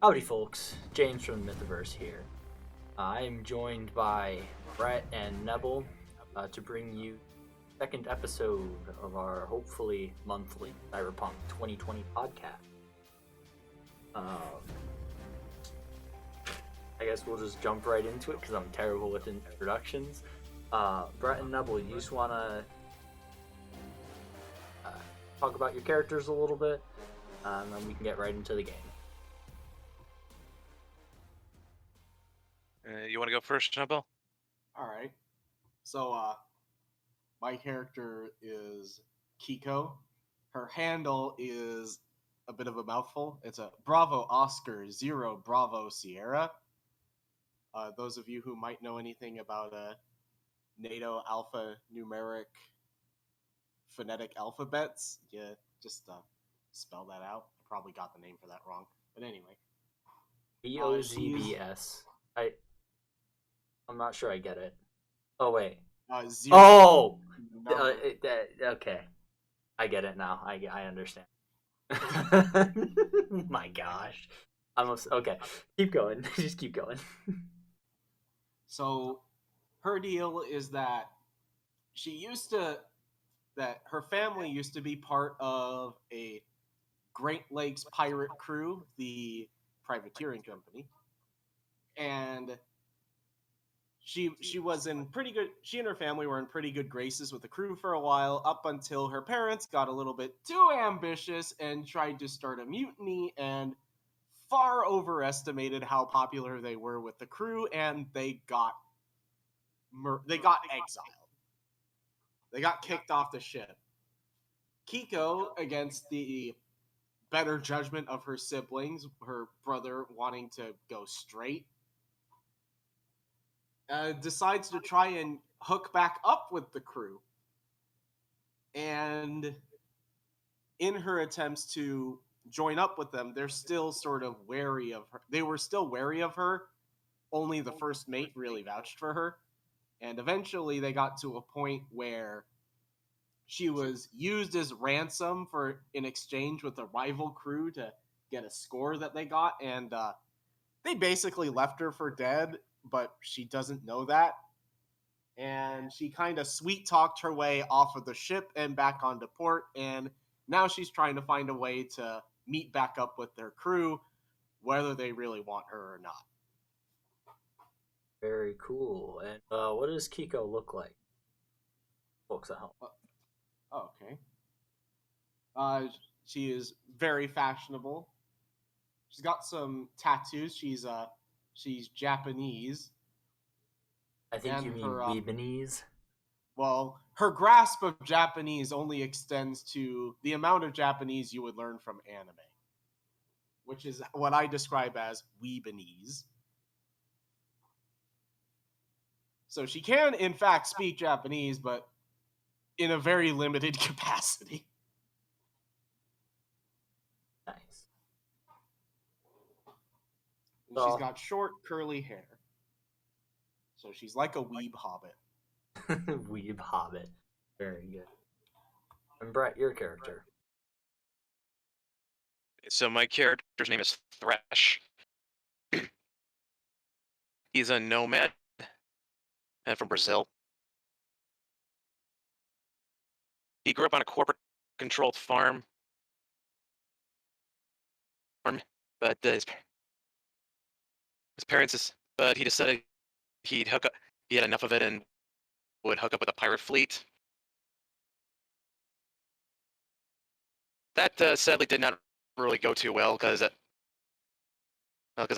Howdy, folks. James from Mythoverse here. I'm joined by Brett and Nebel to bring you the second episode of our hopefully monthly Cyberpunk 2020 podcast. I guess we'll just jump right into it because I'm terrible with introductions. Brett and Nebel, you just want to talk about your characters a little bit, and then we can get right into the game. You want to go first, Nebel? All right. So, my character is Kiko. Her handle is a bit of a mouthful. It's a Bravo Oscar 0 Bravo Sierra. Those of you who might know anything about NATO alphanumeric phonetic alphabets, you just spell that out. I probably got the name for that wrong. But anyway. BOZBS. I'm not sure I get it. Oh, wait. Zero. Oh! Okay. I get it now. I understand. My gosh. Okay. Keep going. Just keep going. So, her deal is that her family used to be part of a Great Lakes pirate crew, the privateering company, and she and her family were in pretty good graces with the crew for a while, up until her parents got a little bit too ambitious and tried to start a mutiny and far overestimated how popular they were with the crew, and they got exiled. They got kicked off the ship. Kiko, against the better judgment of her siblings, her brother wanting to go straight, decides to try and hook back up with the crew. And in her attempts to join up with them, they're still sort of wary of her. They were still wary of her. Only the first mate really vouched for her. And eventually they got to a point where she was used as ransom in exchange with a rival crew to get a score that they got. And they basically left her for dead, but she doesn't know that. And she kind of sweet-talked her way off of the ship and back onto port. And now she's trying to find a way to meet back up with their crew, whether they really want her or not. Very cool. And what does Kiko look like? Folks at home. Okay. She is very fashionable. She's got some tattoos. She's Japanese. I think you mean Lebanese. Well, her grasp of Japanese only extends to the amount of Japanese you would learn from anime, which is what I describe as Weebanese. So she can, in fact, speak Japanese, but in a very limited capacity. Nice. And she's got short, curly hair. So she's like a weeb hobbit. Weeb hobbit. Very good. And Brett, your character. So my character's name is Thresh. He's a nomad from Brazil. He grew up on a corporate-controlled farm, but his parents, but he decided he had enough of it and would hook up with a pirate fleet. That sadly did not really go too well because at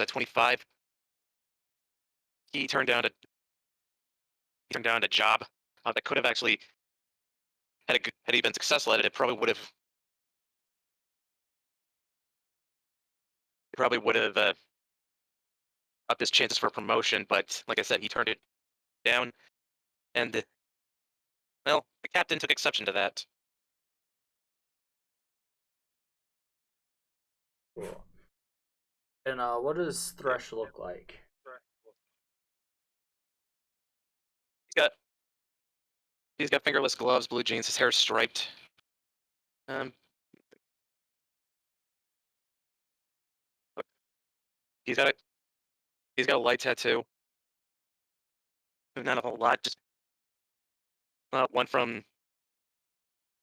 25, he turned down a job that could have actually, had he been successful at it, it probably would have upped his chances for a promotion. But like I said, he turned it down, and well, the captain took exception to that. Cool. And what does Thresh look like? He's got fingerless gloves, blue jeans, his hair is striped. He's got a light tattoo. Not a whole lot. Just one from.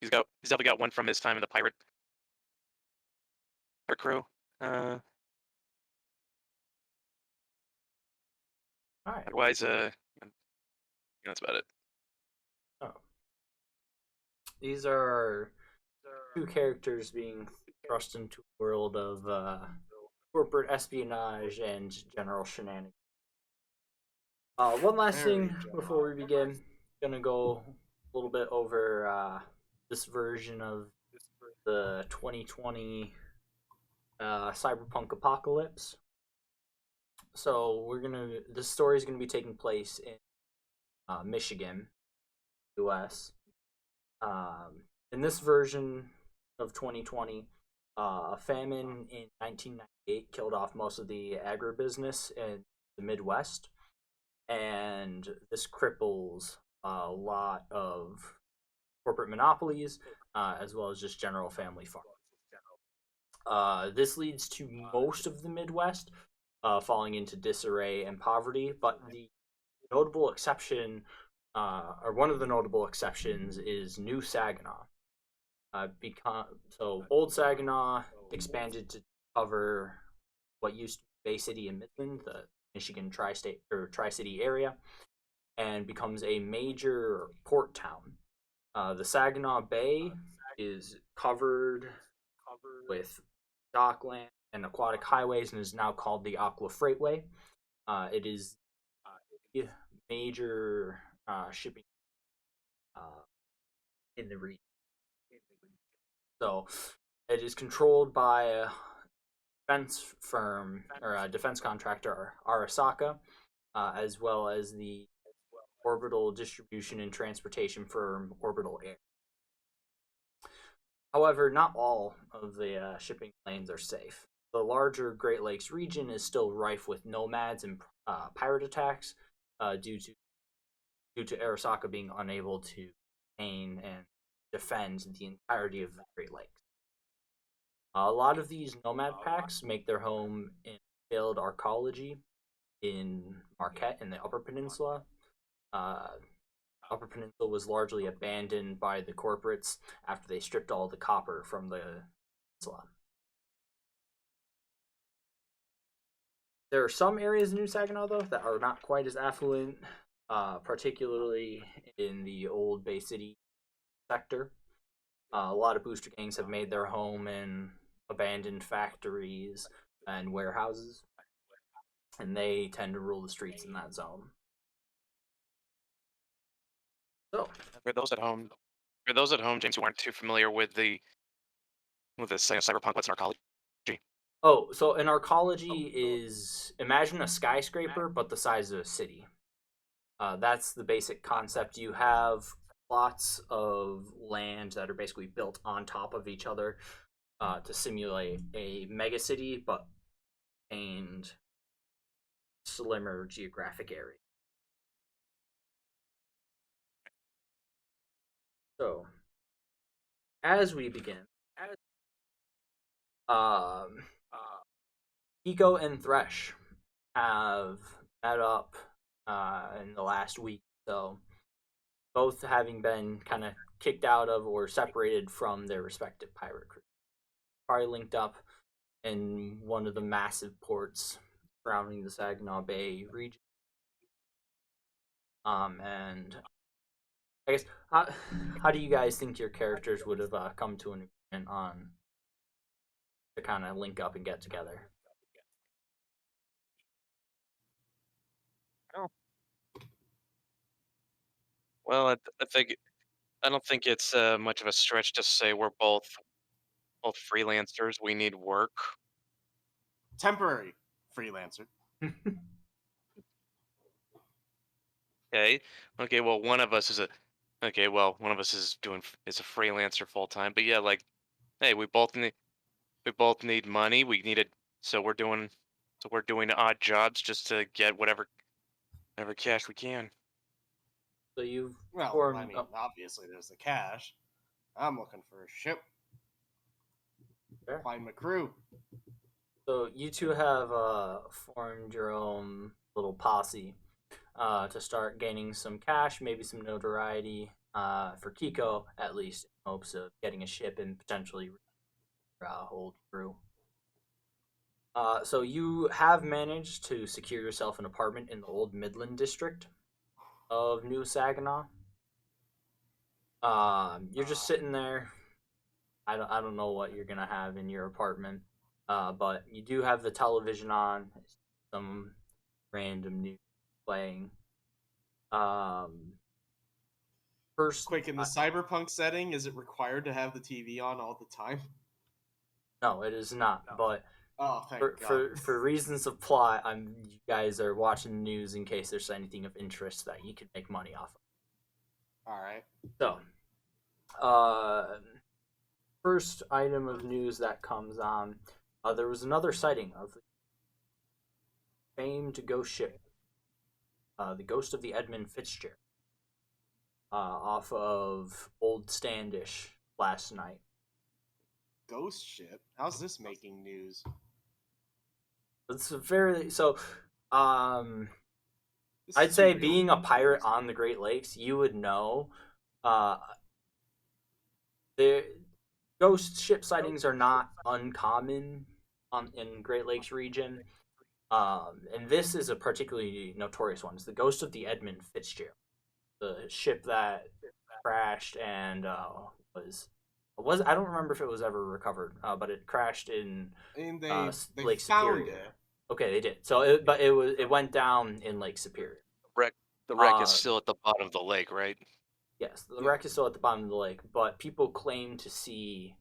He's definitely got one from his time in the pirate crew. All right. Otherwise, that's about it. Oh. These are two characters being thrust into a world of corporate espionage and general shenanigans. One last Very thing general. before we begin. Gonna go a little bit over this version of the 2020 Cyberpunk apocalypse. So this story is gonna be taking place in Michigan, U.S. In this version of 2020, a famine in 1998 killed off most of the agribusiness in the Midwest, and this cripples a lot of corporate monopolies, as well as just general family farms. This leads to most of the Midwest falling into disarray and poverty, but the notable exception, or one of the notable exceptions, is New Saginaw. So old Saginaw expanded to cover what used to be Bay City and Midland, the Michigan Tri-City area, and becomes a major port town. The Saginaw Bay is covered with dockland and aquatic highways and is now called the Aqua Freightway. It is a major shipping in the region. So it is controlled by a defense firm or a defense contractor, Arasaka, as well as the orbital distribution and transportation firm Orbital Air. However, not all of the shipping lanes are safe. The larger Great Lakes region is still rife with nomads and pirate attacks due to Arasaka being unable to maintain and defend the entirety of the Great Lakes. A lot of these nomad packs make their home in failed archaeology in Marquette in the Upper Peninsula. Upper Peninsula was largely abandoned by the corporates after they stripped all the copper from the peninsula. There are some areas in New Saginaw, though, that are not quite as affluent, particularly in the old Bay City sector. A lot of booster gangs have made their home in abandoned factories and warehouses, and they tend to rule the streets in that zone. So, For those at home, James, who aren't too familiar with the cyberpunk, what's archaeology? Oh, so an arcology is, imagine a skyscraper, but the size of a city. That's the basic concept. You have lots of land that are basically built on top of each other to simulate a megacity, but in slimmer geographic area. So, as we begin, Pico and Thresh have met up in the last week, so both having been kind of kicked out of or separated from their respective pirate crews. Probably linked up in one of the massive ports surrounding the Saginaw Bay region. And I guess, how do you guys think your characters would have come to an agreement on to kind of link up and get together? Well, I don't think it's much of a stretch to say we're both freelancers. We need work. Temporary freelancer. Okay. Well, one of us is a freelancer full time. But yeah, like, hey, we both need money. So we're doing odd jobs just to get whatever cash we can. So you've Well, I mean, obviously there's the cash. I'm looking for a ship. Sure. Find my crew. So you two have formed your own little posse to start gaining some cash, maybe some notoriety for Kiko, at least, in hopes of getting a ship and potentially hold crew. So you have managed to secure yourself an apartment in the old Midland district of New Saginaw. You're just sitting there. I don't know what you're gonna have in your apartment, but you do have the television on, some random news playing. Um, first, Quick, in the cyberpunk setting, is it required to have the TV on all the time? no, it is not. But Oh, thank for, God. for reasons of plot, you guys are watching the news in case there's anything of interest that you can make money off of. All right. So, first item of news that comes on, there was another sighting of the famed ghost ship, the ghost of the Edmund Fitzgerald, off of Old Standish last night. Ghost ship? How's this making news? It's very so. This I'd is say real being a news. pirate on the Great Lakes, you would know. The ghost ship sightings are not uncommon in Great Lakes region. And this is a particularly notorious one. It's the ghost of the Edmund Fitzgerald, the ship that crashed and was I don't remember if it was ever recovered, but it crashed in And they Lake found Superior. it. Okay, they did. So, it went down in Lake Superior. The wreck Uh, is still at the bottom of the lake, right? Yes, the Yeah. wreck is still at the bottom of the lake, but people claim to see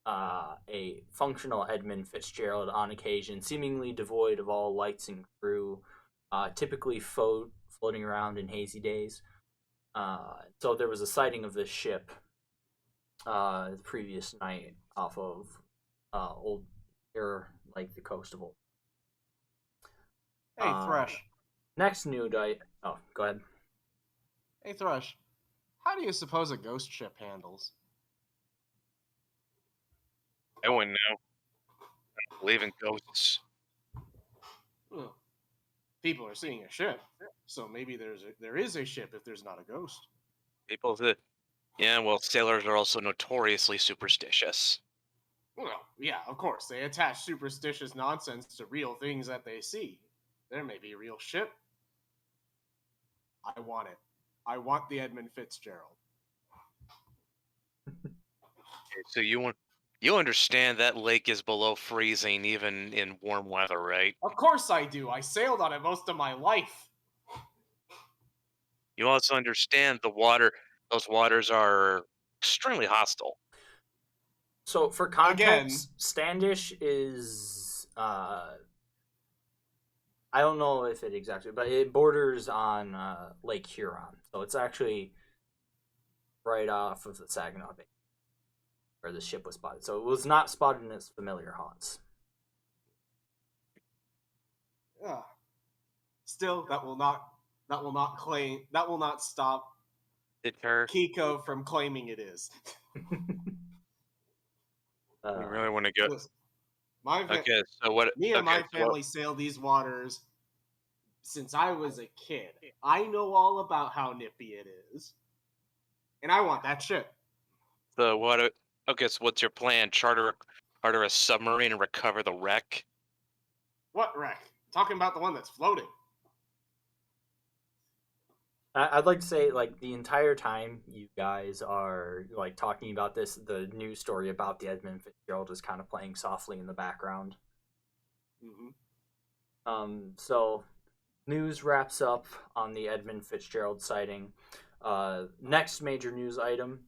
a functional Edmund Fitzgerald on occasion, seemingly devoid of all lights and crew, typically floating around in hazy days. So there was a sighting of this ship the previous night off of Old like the coast of Old. Hey, Thresh. Next new night. Oh, go ahead. Hey, Thresh. How do you suppose a ghost ship handles? I wouldn't know. I don't believe in ghosts. Well, people are seeing a ship, so maybe there is a ship if there's not a ghost. People that, yeah, well, sailors are also notoriously superstitious. Well, yeah, of course. They attach superstitious nonsense to real things that they see. There may be a real ship. I want it. I want the Edmund Fitzgerald. So you understand that lake is below freezing even in warm weather, right? Of course I do. I sailed on it most of my life. You also understand those waters are extremely hostile. So for context, Standish is I don't know if it exactly, but it borders on Lake Huron, so it's actually right off of the Saginaw Bay, where the ship was spotted. So it was not spotted in its familiar haunts. Still, that will not stop Deter. Kiko from claiming it is. You really want to go? Listen, Okay, so what? Me and okay, my so family sailed these waters since I was a kid. I know all about how nippy it is, and I want that ship. So what? Okay, so what's your plan? Charter a submarine and recover the wreck? What wreck? Talking about the one that's floating. I'd like to say, like, the entire time you guys are like talking about this, the news story about the Edmund Fitzgerald is kind of playing softly in the background. Mm-hmm. So news wraps up on the Edmund Fitzgerald sighting. Next major news item: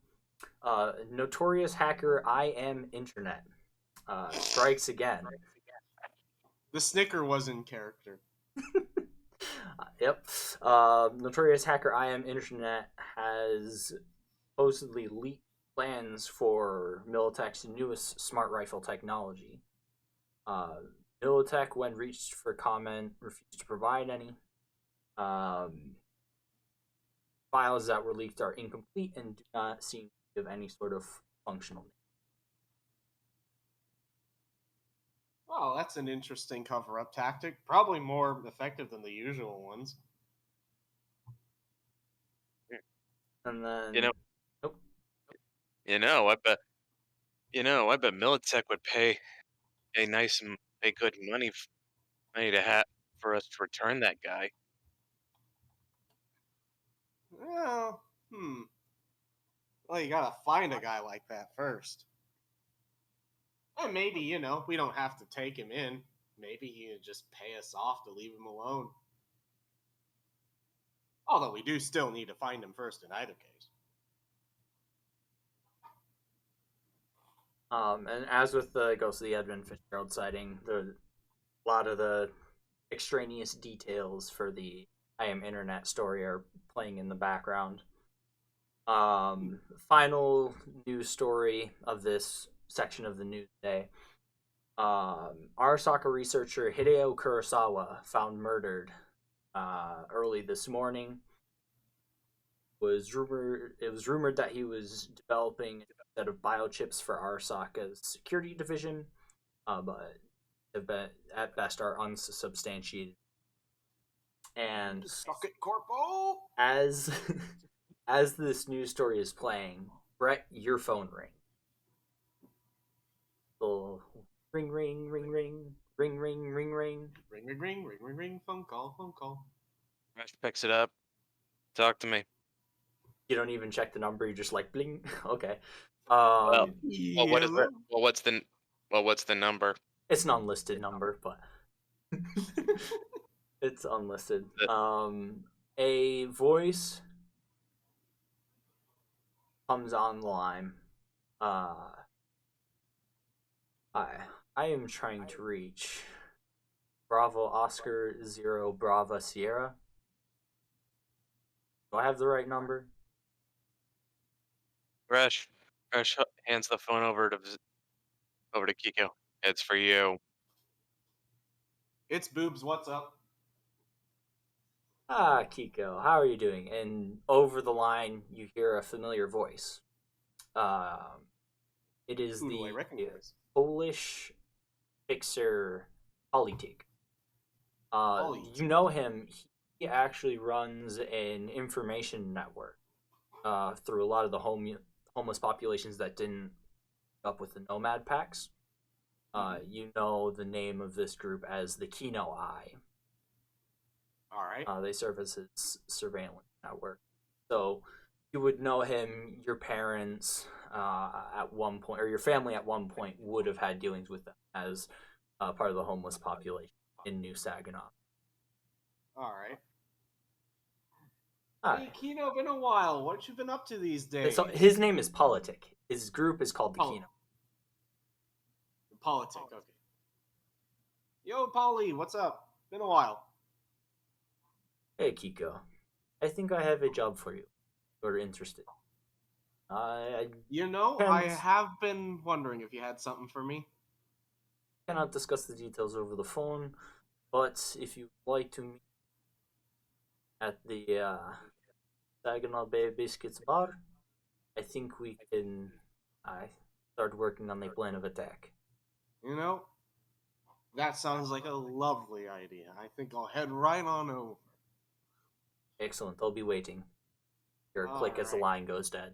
notorious hacker I Am Internet strikes again. The snicker was in character. Yep. Notorious hacker I Am Internet has supposedly leaked plans for Militech's newest smart rifle technology. Militech, when reached for comment, refused to provide any. Files that were leaked are incomplete and do not seem to give any sort of functional name. Oh, that's an interesting cover-up tactic. Probably more effective than the usual ones. And then, You know, nope. I bet, I bet Militech would pay pay good money to have for us to return that guy. Well, Well, you gotta find a guy like that first. And maybe, we don't have to take him in. Maybe he would just pay us off to leave him alone. Although we do still need to find him first in either case. And as with the Ghost of the Edmund Fitzgerald sighting, a lot of the extraneous details for the I Am Internet story are playing in the background. Final news story of this section of the news today. Arasaka researcher Hideo Kurosawa found murdered early this morning. It was rumored that he was developing a set of biochips for Arasaka's security division, but at best are unsubstantiated. And Suck it, Corpo! as as this news story is playing, Brett, your phone rings. So, ring, ring, ring, ring, ring, ring, ring, ring. Ring, ring, ring, ring, ring, ring, phone call. Ash picks it up. Talk to me. You don't even check the number. You're just like bling. Okay. Well, what is it? What's the number? It's an unlisted number, but it's unlisted. A voice comes on the line. I am trying to reach Bravo Oscar 0 Brava Sierra. Do I have the right number? Rash hands the phone over to Kiko. It's for you. It's Boobs, what's up? Ah, Kiko, how are you doing? And over the line, you hear a familiar voice. It is Who do I the recognize? Polish fixer Politik. Politik. You know him. He actually runs an information network through a lot of the homeless populations that didn't up with the Nomad packs. You know the name of this group as the Kino Eye. All right. They serve as his surveillance network. So you would know him. Your parents at one point, or your family at one point, would have had dealings with them as part of the homeless population in New Saginaw. All right. Hi. Hey, Kino, been a while. What you been up to these days? So his name is Politik. His group is called the Kino. Politik, okay. Yo, Polly, what's up? Been a while. Hey, Kiko. I think I have a job for you. You're interested. I I have been wondering if you had something for me. cannot discuss the details over the phone, but if you'd like to meet at the Saginaw Bay Biscuits bar, I think we can start working on a plan of attack. That sounds like a lovely idea. I think I'll head right on over. Excellent. I'll be waiting. Your click as the Alright. line goes dead.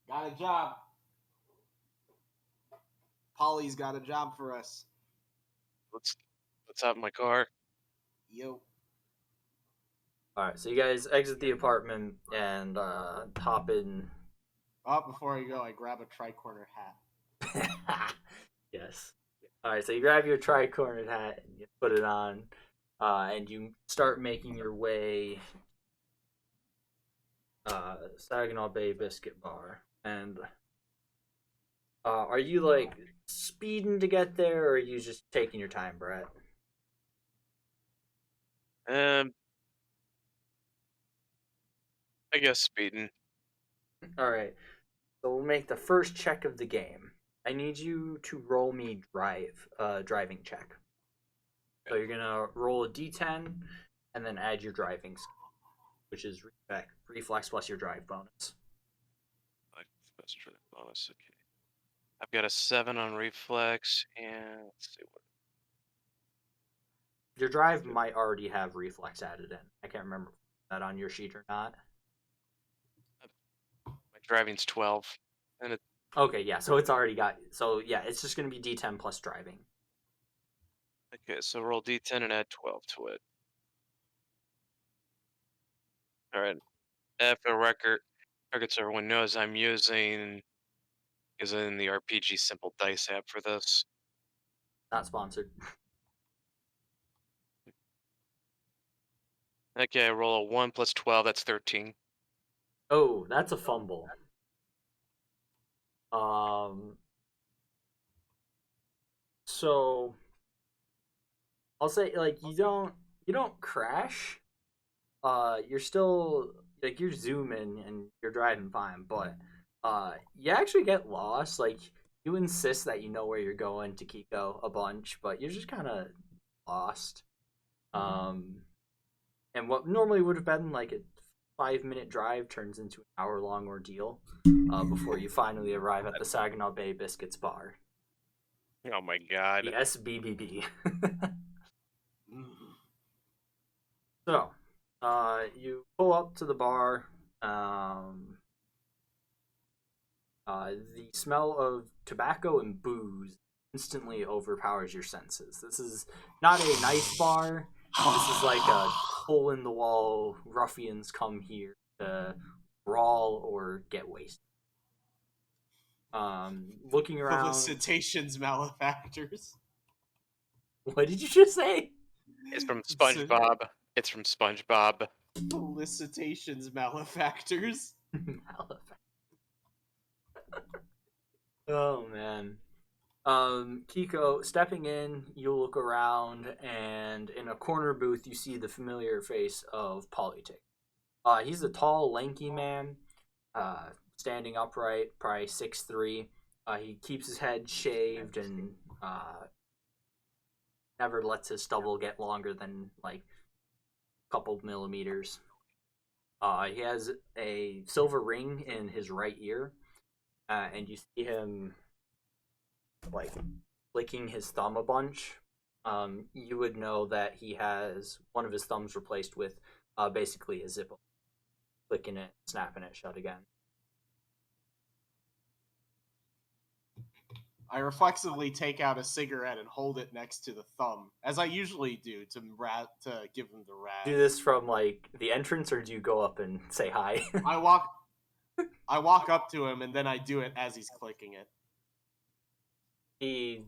Got a job. Polly's got a job for us. Let's hop in my car. Yo. Alright, so you guys exit the apartment and hop in. Before I go, I grab a tri-corner hat. Yes. Alright, so you grab your tri-cornered hat and you put it on, and you start making your way Saginaw Bay Biscuit Bar. And are you like speeding to get there, or are you just taking your time, Brett? I guess speeding. Alright, so we'll make the first check of the game. I need you to roll me driving check. So you're gonna roll a d10 and then add your driving skill, which is reflex plus your drive bonus. Like best drive bonus, okay. I've got a 7 on reflex, and let's see what Your drive might already have reflex added in. I can't remember if that on your sheet or not. my driving's 12, and it, Okay, yeah, so it's already got. So yeah, it's just gonna be D10 plus driving. okay. So roll d10 and add 12 to it. All right. For record, so everyone knows I'm using the RPG Simple Dice app for this. Not sponsored. Okay, I roll a 1 plus 12. That's 13. Oh, that's a fumble. So I'll say like you don't crash. You're still like you're zooming and you're driving fine, but you actually get lost. Like you insist that you know where you're going to Kiko a bunch, but you're just kind of lost. And what normally would have been like a 5-minute drive turns into an hour-long ordeal before you finally arrive at the Saginaw Bay Biscuits Bar, Oh my god. the SBBB. Mm. So, you pull up to the bar. The smell of tobacco and booze instantly overpowers your senses. This is not a nice bar. This is like a hole in the wall. Ruffians come here to brawl or get wasted. Looking around. Felicitations, malefactors. What did you just say? It's from SpongeBob. It's from SpongeBob. Felicitations, malefactors. Oh man. Kiko, stepping in, you look around, and in a corner booth, you see the familiar face of Politic. He's a tall, lanky man, standing upright, probably 6'3". He keeps his head shaved and never lets his stubble get longer than like a couple millimeters. He has a silver ring in his right ear, and you see him like licking his thumb a bunch. You would know that he has one of his thumbs replaced with basically a Zippo, clicking it, snapping it shut again. I reflexively take out a cigarette and hold it next to the thumb, as I usually do to give him the rat. Do this from like the entrance, or do you go up and say hi? I walk up to him and then I do it as he's clicking it. He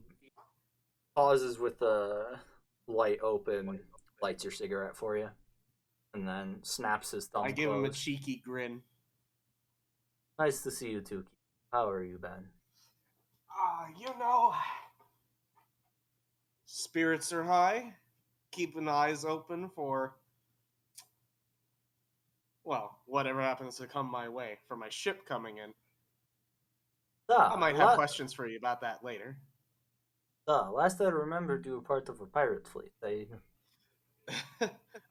pauses with the light open, lights your cigarette for you, and then snaps his thumb. I give him a closed. cheeky grin. Nice to see you too. How are you, Ben? You know, spirits are high. Keeping eyes open for, well, whatever happens to come my way, for my ship coming in. I might have questions for you about that later. Last I remembered, you were part of a pirate fleet.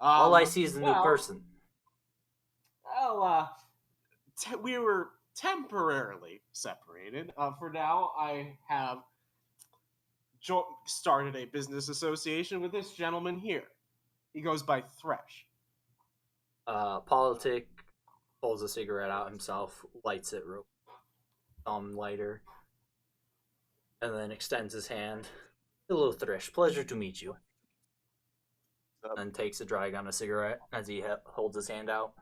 All I see is a new person. Well, we were temporarily separated. For now, I have started a business association with this gentleman here. He goes by Thresh. Politic pulls a cigarette out himself, lights it real thumb lighter, and then extends his hand. Hello, Thresh. Pleasure to meet you. And takes a drag on a cigarette as he holds his hand out.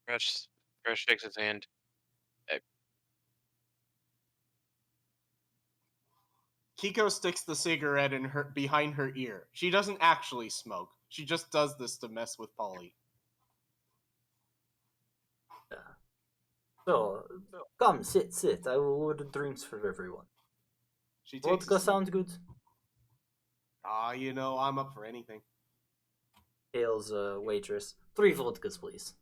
Fresh shakes his hand. Kiko sticks the cigarette in behind her ear. She doesn't actually smoke. She just does this to mess with Polly. Yeah. So, come, sit. I will order drinks for everyone. Vodka sounds good. You know, I'm up for anything. Hails waitress. 3 vodkas, please.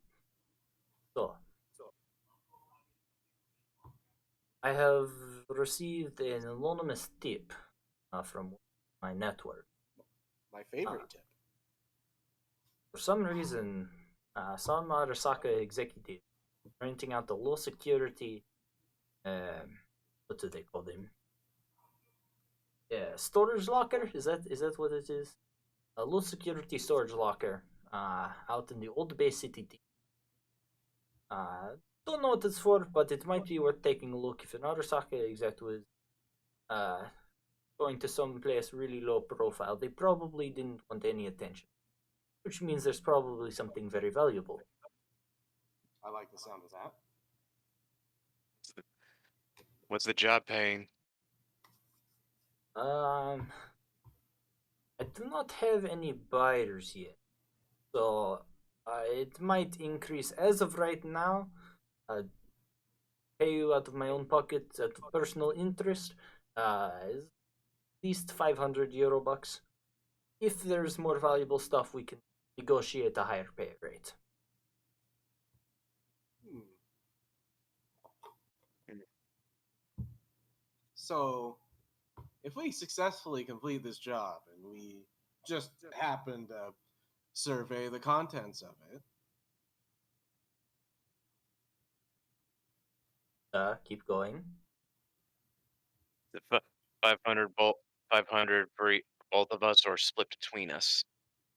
So, I have received an anonymous tip from my network. My favorite tip. For some reason, some Arasaka executive renting out the low security what do they call them? Yeah, storage locker. Is that what it is? A low security storage locker. Out in the old Bay City. Don't know what it's for, but it might be worth taking a look. If another sake exec was uh going to some place really low profile, they probably didn't want any attention, which means there's probably something very valuable. I like the sound of that. What's the job paying? Um, I do not have any buyers yet, so it might increase. As of right now, I pay you out of my own pocket at personal interest. Is at least 500 euro bucks. If there's more valuable stuff, we can negotiate a higher pay rate. Hmm. So, if we successfully complete this job and we just happen to survey the contents of it, Keep going. The 500 500 for both of us, or split between us?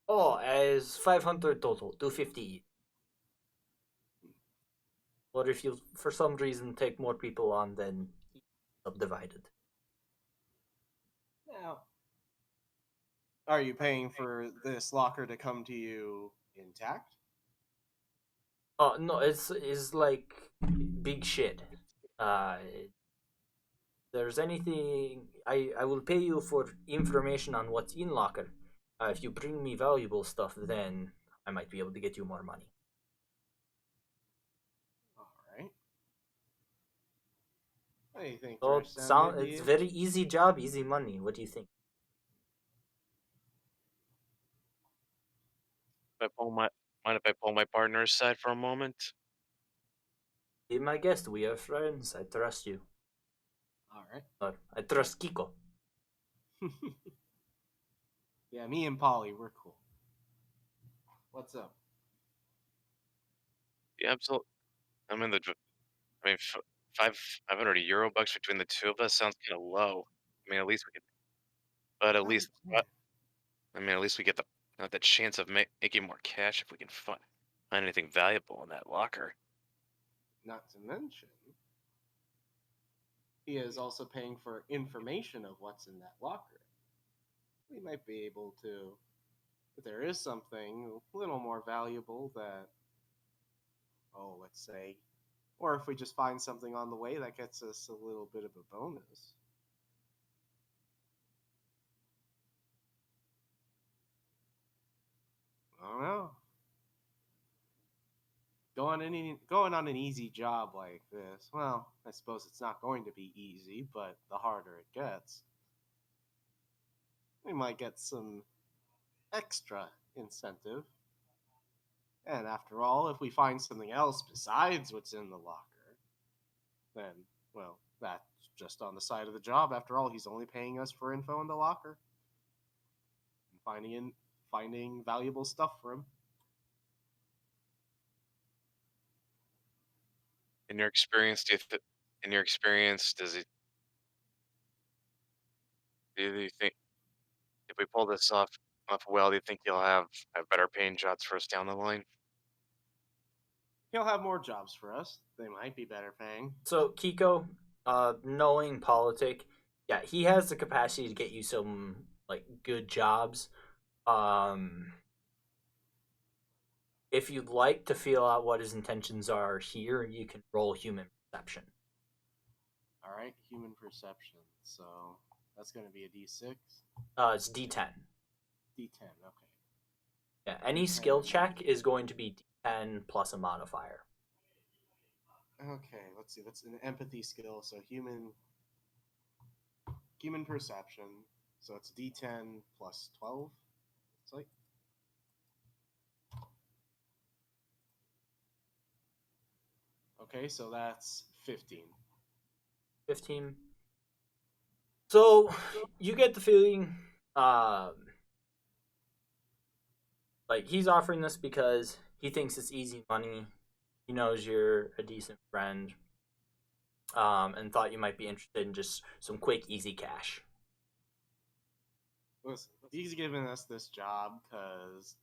Oh, as 500 total, 250. Or if you, for some reason, take more people on, then subdivided. now, are you paying for this locker to come to you intact? Oh no, it's like big shit. If there's anything, I will pay you for information on what's in locker. If you bring me valuable stuff, then I might be able to get you more money. All right. What do you think, So Thresh? Sound good to it's you? very easy job, easy money. What do you think? If I pull my Mind if I pull my partner aside for a moment? Be my guest. We are friends. I trust you. All right. Or I trust Kiko. Yeah, me and Polly, we're cool. What's up? Yeah, absolutely. I'm in the. I mean, 500 euro bucks between the two of us sounds kind of low. I mean, at least we could. But at least, Yeah. I mean, at least we get the chance of making more cash if we can find anything valuable in that locker. Not to mention, he is also paying for information of what's in that locker. We might be able to, if there is something a little more valuable that, oh, let's say, or if we just find something on the way that gets us a little bit of a bonus. I don't know. Going on an easy job like this, well, I suppose it's not going to be easy, but the harder it gets, we might get some extra incentive. And after all, if we find something else besides what's in the locker, then, well, that's just on the side of the job. After all, he's only paying us for info in the locker and finding valuable stuff for him. In your experience, does it? Do you think if we pull this off well, do you think you'll have better paying jobs for us down the line? He'll have more jobs for us. They might be better paying. So Kiko, knowing politic, yeah, he has the capacity to get you some like good jobs. Um, if you'd like to feel out what his intentions are here, you can roll human perception. All right, human perception. So that's going to be a D6. It's D10. D10. Okay. Yeah, any skill check is going to be D10 plus a modifier. Okay, let's see. That's an empathy skill. So human perception. So it's D10 plus 12. It's like. Okay, so that's 15. 15. So you get the feeling, like he's offering this because he thinks it's easy money. He knows you're a decent friend. and thought you might be interested in just some quick, easy cash. Listen, he's giving us this job because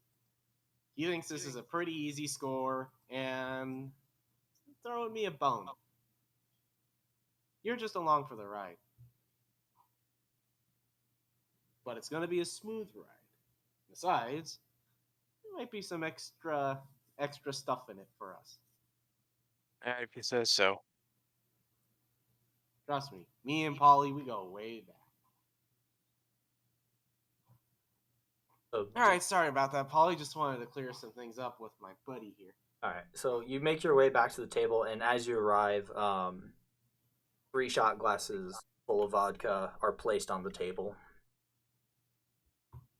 he thinks this is a pretty easy score and throwing me a bone. You're just along for the ride. But it's going to be a smooth ride. Besides, there might be some extra stuff in it for us. If he says so. Trust me, me and Polly, we go way back. So, All right, sorry about that, Polly. Just wanted to clear some things up with my buddy here. all right. So you make your way back to the table, and as you arrive, 3 shot glasses full of vodka are placed on the table.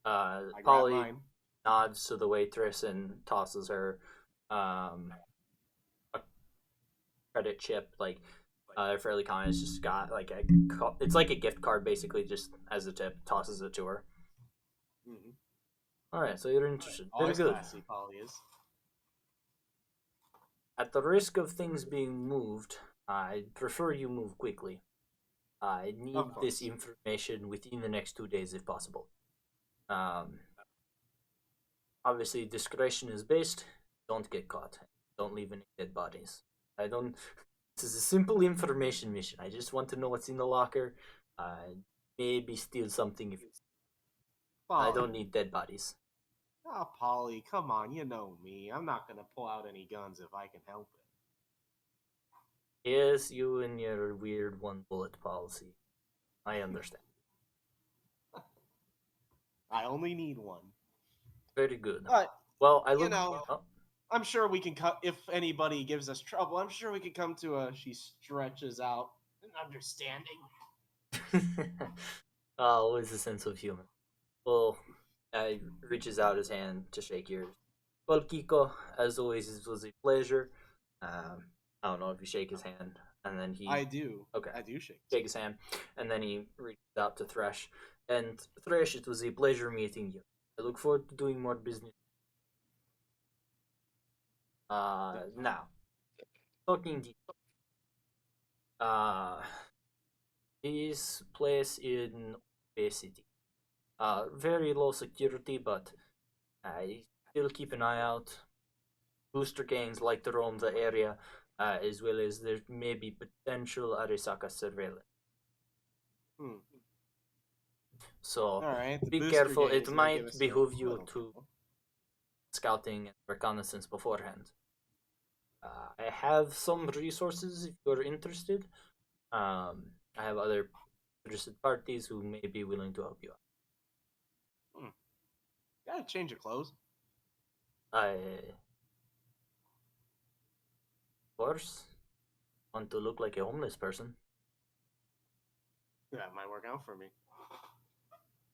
I got Polly mine. nods to the waitress and tosses her a credit chip. Like they're fairly common. It's just got like it's like a gift card basically, just as a tip. Tosses it to her. Mm-hmm. All right, so you're interested. Very Always good. classy, Polly is. At the risk of things being moved, I prefer you move quickly. I need Of course. this information within the next 2 days if possible. Obviously, discretion is best. Don't get caught. Don't leave any dead bodies. This is a simple information mission. I just want to know what's in the locker. Maybe steal something if Polly. I don't need dead bodies. Oh, Polly, come on, you know me. I'm not gonna pull out any guns if I can help it. Yes, you and your weird one bullet policy. I understand. I only need one. Very good. But Well, I you look. know, Oh. I'm sure we can cut if anybody gives us trouble. I'm sure we can come to a. She stretches out an understanding. Always a sense of humor. Well, reaches out his hand to shake yours. Well, Kiko, as always, it was a pleasure. I don't know if you shake his hand, and then he. I do. Okay. I do shake. Shake his hand, and then he reaches out to Thresh. And Thresh, it was a pleasure meeting you. I look forward to doing more business. Now, talking deep. This place in Bay City. Very low security, but I still keep an eye out. Booster gangs like to roam the area, as well as there may be potential Arisaka surveillance. So All right. the be booster careful. gangs It might give might us a behoove you little to trouble. scouting and reconnaissance beforehand. I have some resources if you're interested. I have other interested parties who may be willing to help you out. Gotta change your clothes. Of course, want to look like a homeless person. That might work out for me.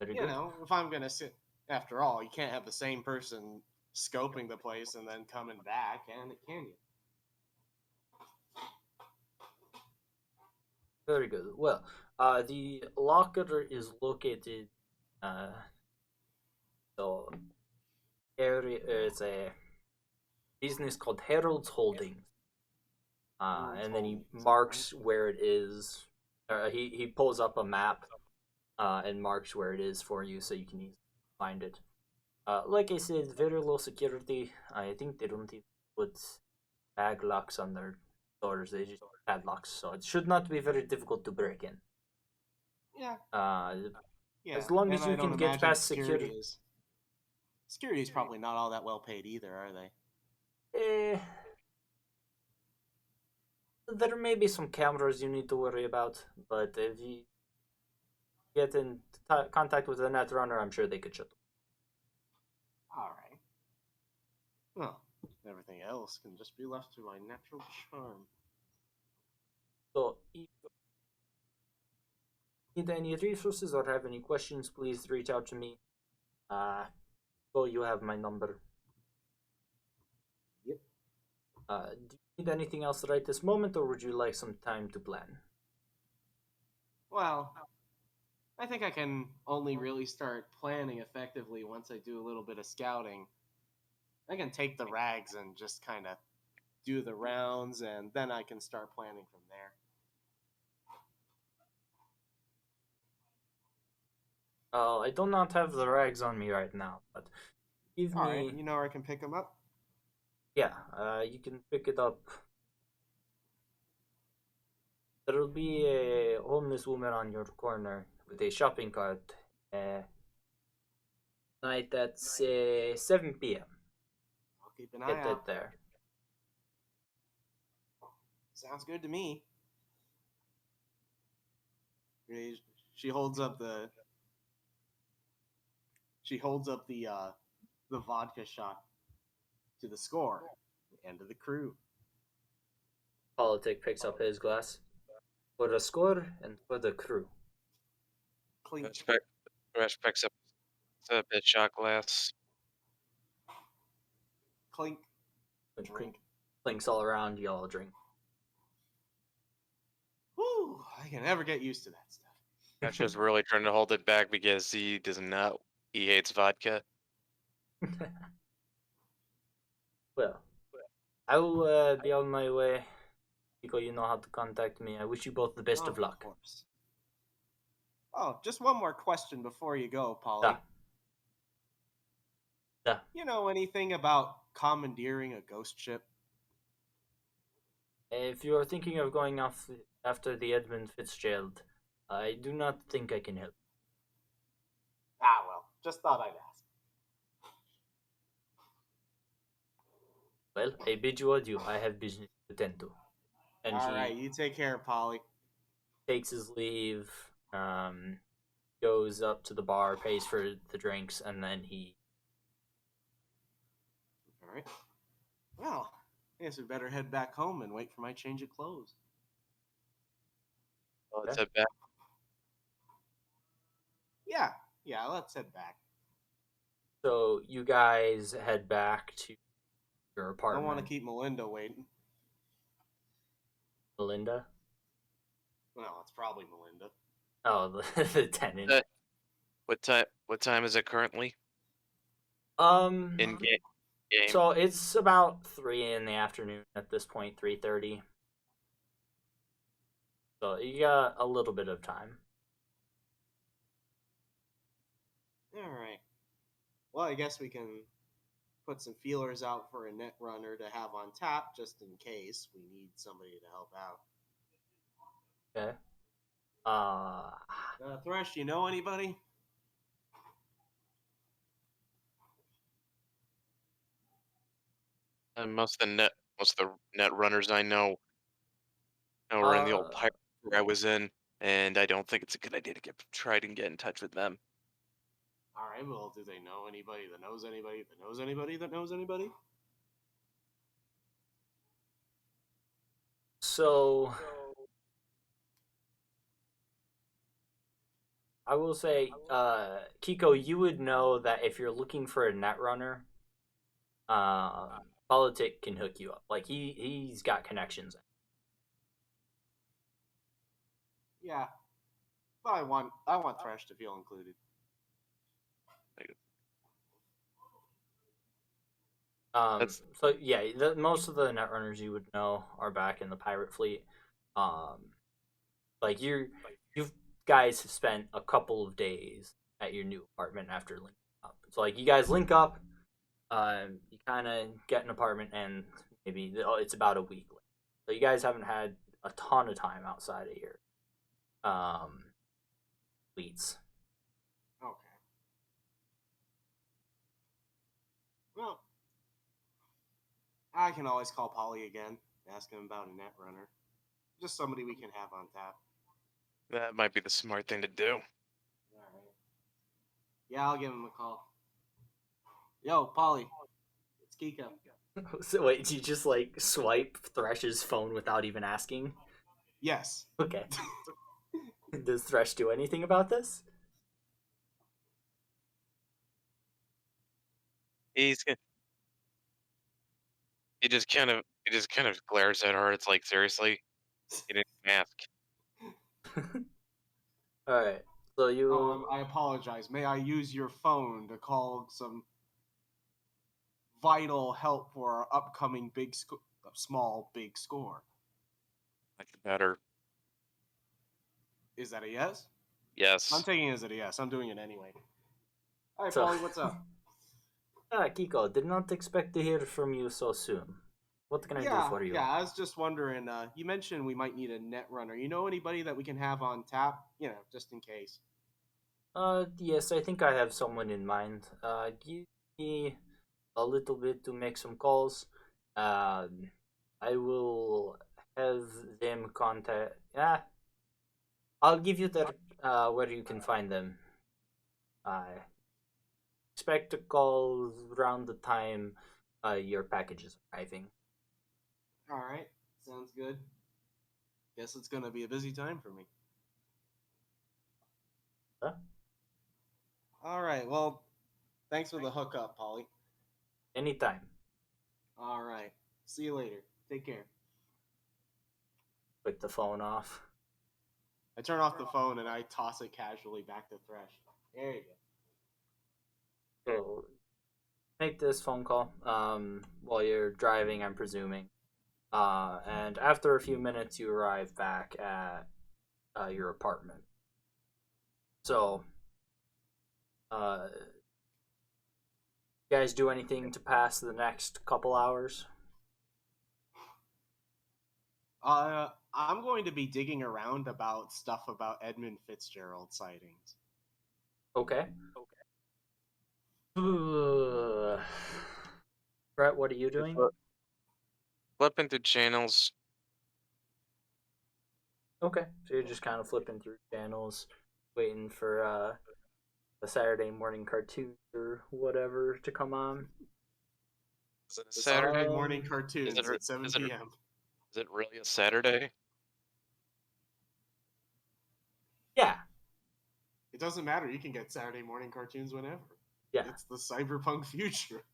Very You good. know, if I'm gonna sit. After all, you can't have the same person scoping the place and then coming back, can you? Very good. Well, the locker is located. So area it's a business called Harold's Holdings. And then he marks where it is. He pulls up a map, and marks where it is for you, so you can easily find it. Like I said, very low security. I think they don't even put bag locks on their doors. They just padlocks, so it should not be very difficult to break in. Yeah. Yeah. As long and as I you don't can get imagine past security. Security is probably not all that well paid either, are they? There may be some cameras you need to worry about, but if you get in contact with a netrunner, I'm sure they could shut them. All right. Well, everything else can just be left to my natural charm. So, if you need any resources or have any questions, please reach out to me. So you have my number. Yep. Do you need anything else right this moment, or would you like some time to plan? Well, I think I can only really start planning effectively once I do a little bit of scouting. I can take the rags and just kind of do the rounds, and then I can start planning from there. I do not have the rags on me right now, but give All me. right, you know where I can pick them up? Yeah, you can pick it up. There will be a homeless woman on your corner with a shopping cart. Night at 7 p.m. I'll keep an eye Get out. that there. Sounds good to me. She holds up the. She holds up the vodka shot to the score and to the crew. Politic picks up his glass. For the score and for the crew. Clink, Thresh picks up the bit shot glass. clink, Which drink. clinks all around, you all drink. Whew, I can never get used to that stuff. Thresh is really trying to hold it back because he does not. He hates vodka. Well, I will be on my way. Nico, you know how to contact me. I wish you both the best of luck. Course. Oh, just one more question before you go, Polly. Yeah. Yeah. You know anything about commandeering a ghost ship? If you are thinking of going off after the Edmund Fitzgerald, I do not think I can help. Ah, well, just thought I'd ask. Well, I bid you adieu. I have business to tend to. And All he right, you take care, Polly. takes his leave, goes up to the bar, pays for the drinks, and then he... All right. Well, I guess we better head back home and wait for my change of clothes. Well, it's Okay. a bad. Yeah, let's head back. So you guys head back to your I apartment. don't want to keep Melinda waiting. Melinda? Well, it's probably Melinda. Oh, the tenant. What time is it currently? In game. So it's about 3 in the afternoon at this point, 3:30. So you got a little bit of time. All right. Well, I guess we can put some feelers out for a net runner to have on tap just in case we need somebody to help out. Okay. Thresh, you know anybody? And most of the net runners I know are in the old pirate where I was in, and I don't think it's a good idea to try to get in touch with them. All right. Well, do they know anybody that knows anybody that knows anybody that knows anybody? So I will say, Kiko, you would know that if you're looking for a net runner, Politic can hook you up. Like he's got connections. Yeah. But I want Thresh to feel included. So yeah, most of the net runners you would know are back in the pirate fleet. Like you guys have spent a couple of days at your new apartment after linking up. So like you guys link up, you kind of get an apartment, and maybe it's about a week later. So you guys haven't had a ton of time outside of your fleets. Okay. Well, I can always call Polly again, ask him about a net runner. Just somebody we can have on tap. That might be the smart thing to do. Alright. Yeah, I'll give him a call. Yo, Polly. It's Kiko. So wait, do you just like swipe Thresh's phone without even asking? Yes. Okay. Does Thresh do anything about this? He just kind of glares at her. It's like, seriously, he didn't ask. Alright. So you Oh, I apologize. May I use your phone to call some vital help for our upcoming big score? Like better. Is that a yes? Yes. I'm taking it as a yes. I'm doing it anyway. All right, So- Polly, what's up? Kiko, did not expect to hear from you so soon. What can I do for you? Yeah, I was just wondering. You mentioned we might need a net runner. You know anybody that we can have on tap? Just in case. Yes, I think I have someone in mind. Give me a little bit to make some calls. I will have them contact. I'll give you their where you can find them. I expect a call around the time your package is arriving. All right, sounds good. Guess it's gonna be a busy time for me. Huh? All right, well, thanks for the hookup, Polly. Anytime. All right, see you later. Take care. Click the phone off. I turn off the phone and I toss it casually back to Thresh. There you go. So make this phone call while you're driving, I'm presuming. And after a few minutes, you arrive back at your apartment. So, you guys do anything to pass the next couple hours? I'm going to be digging around about stuff about Edmund Fitzgerald sightings. Okay. Brett, what are you doing? Flipping through channels. Okay, so you're just kind of flipping through channels, waiting for the Saturday morning cartoon or whatever to come on. Is it a The Saturday? Saturday morning cartoons is it- at 7 is it- p.m. Is it really a Saturday? Yeah. It doesn't matter. You can get Saturday morning cartoons whenever. Yeah. It's the cyberpunk future.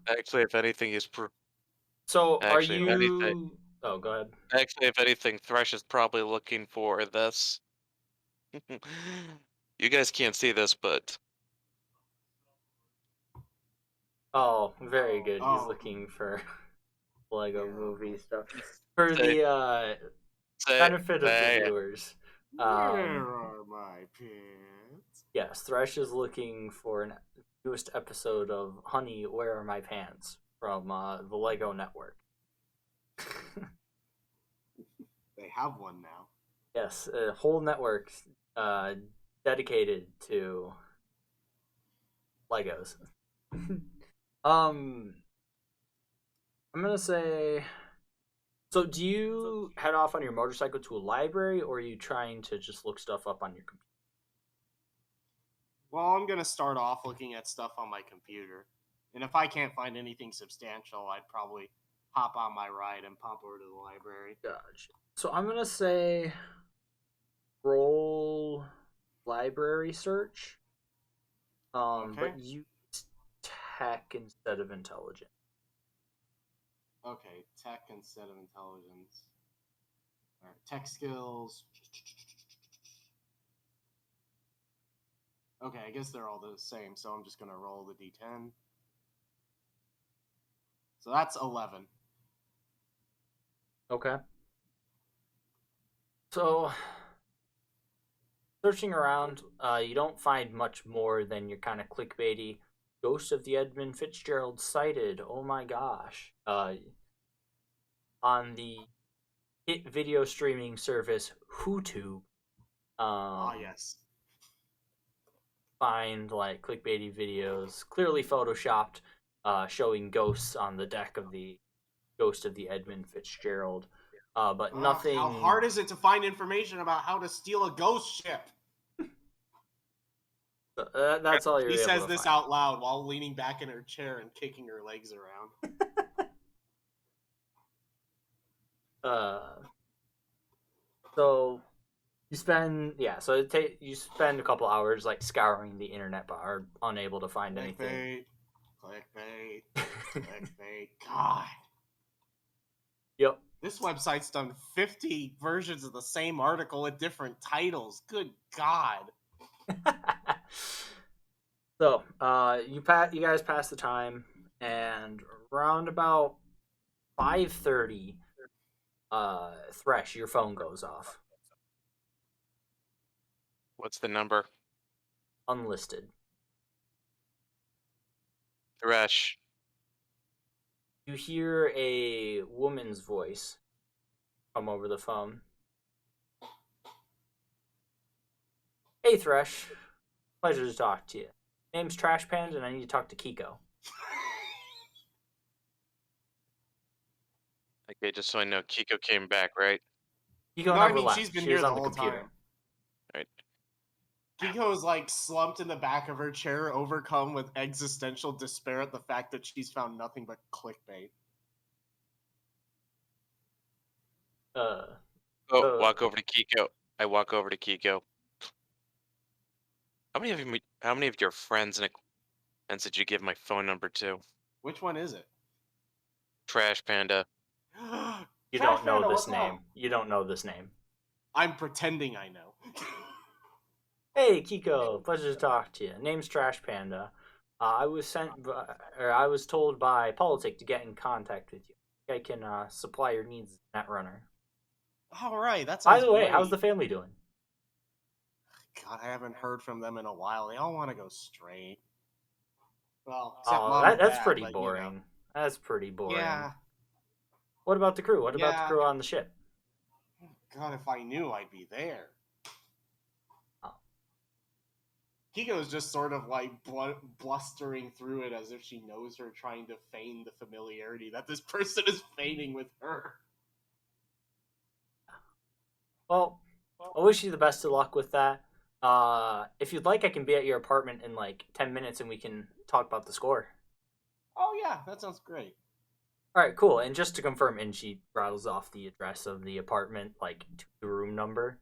Actually, if anything, So Actually, are if you? anything- Oh, go ahead. Actually, if anything, Thresh is probably looking for this. You guys can't see this, but Oh, very good. He's Oh. looking for Lego Yeah. movie stuff. For Say- the say, benefit of the say- viewers, Where are my pants? yes, Thresh is looking for an newest episode of Honey, Where Are My Pants from the Lego Network. They have one now. Yes, a whole network dedicated to Legos. I'm gonna say. So, do you head off on your motorcycle to a library, or are you trying to just look stuff up on your computer? Well, I'm gonna start off looking at stuff on my computer, and if I can't find anything substantial, I'd probably hop on my ride and pop over to the library. Gotcha. So I'm gonna say roll library search. Okay. But use tech instead of intelligence. Okay, tech instead of intelligence. All right, tech skills. Okay, I guess they're all the same, so I'm just gonna roll the d10. So that's 11. Okay. So searching around, you don't find much more than your kind of clickbaity Ghost of the Edmund Fitzgerald sighted. Oh my gosh. On the hit video streaming service YouTube. Yes. Find like clickbaity videos, clearly photoshopped, showing ghosts on the deck of the Ghost of the Edmund Fitzgerald. But nothing. How hard is it to find information about how to steal a ghost ship? That's all you're He able says to this find. out loud while leaning back in her chair and kicking her legs around. So you spend you spend a couple hours like scouring the internet, but are unable to find anything. Clickbait. Clickbait. God. Yep. This website's done 50 versions of the same article with different titles. Good God. So you guys pass the time, and around about 5:30, Thresh, your phone goes off. What's the number? Unlisted. Thresh. You hear a woman's voice come over the phone. Hey, Thresh. Pleasure to talk to you. Name's Trash Pans, and I need to talk to Kiko. Okay, just so I know, Kiko came back, right? Kiko No, never I mean, left. she's been She here was the on the whole computer. time. Right. Kiko is like slumped in the back of her chair, overcome with existential despair at the fact that she's found nothing but clickbait. Walk over to Kiko. I walk over to Kiko. How many of your friends and acquaintances did you give my phone number to? Which one is it? Trash Panda. You Trash don't know Panda, this what's name. up? You don't know this name. I'm pretending I know. Hey, Kiko. Pleasure to talk to you. Name's Trash Panda. I was told by Politic to get in contact with you. I can supply your needs as a Netrunner. All right, that By sounds the way, great. how's the family doing? God, I haven't heard from them in a while. They all want to go straight. Well, except Mom Oh, and that's Dad, pretty but, boring. That's pretty boring. Yeah. What about the crew? What about the Yeah. crew on the ship? God, if I knew, I'd be there. Oh. Kiko's just sort of like blustering through it as if she knows her, trying to feign the familiarity that this person is feigning with her. Well, I wish you the best of luck with that. If you'd like, I can be at your apartment in like 10 minutes and we can talk about the score. Oh yeah, that sounds great. All right, cool. And just to confirm, and she rattles off the address of the apartment, like to the room number.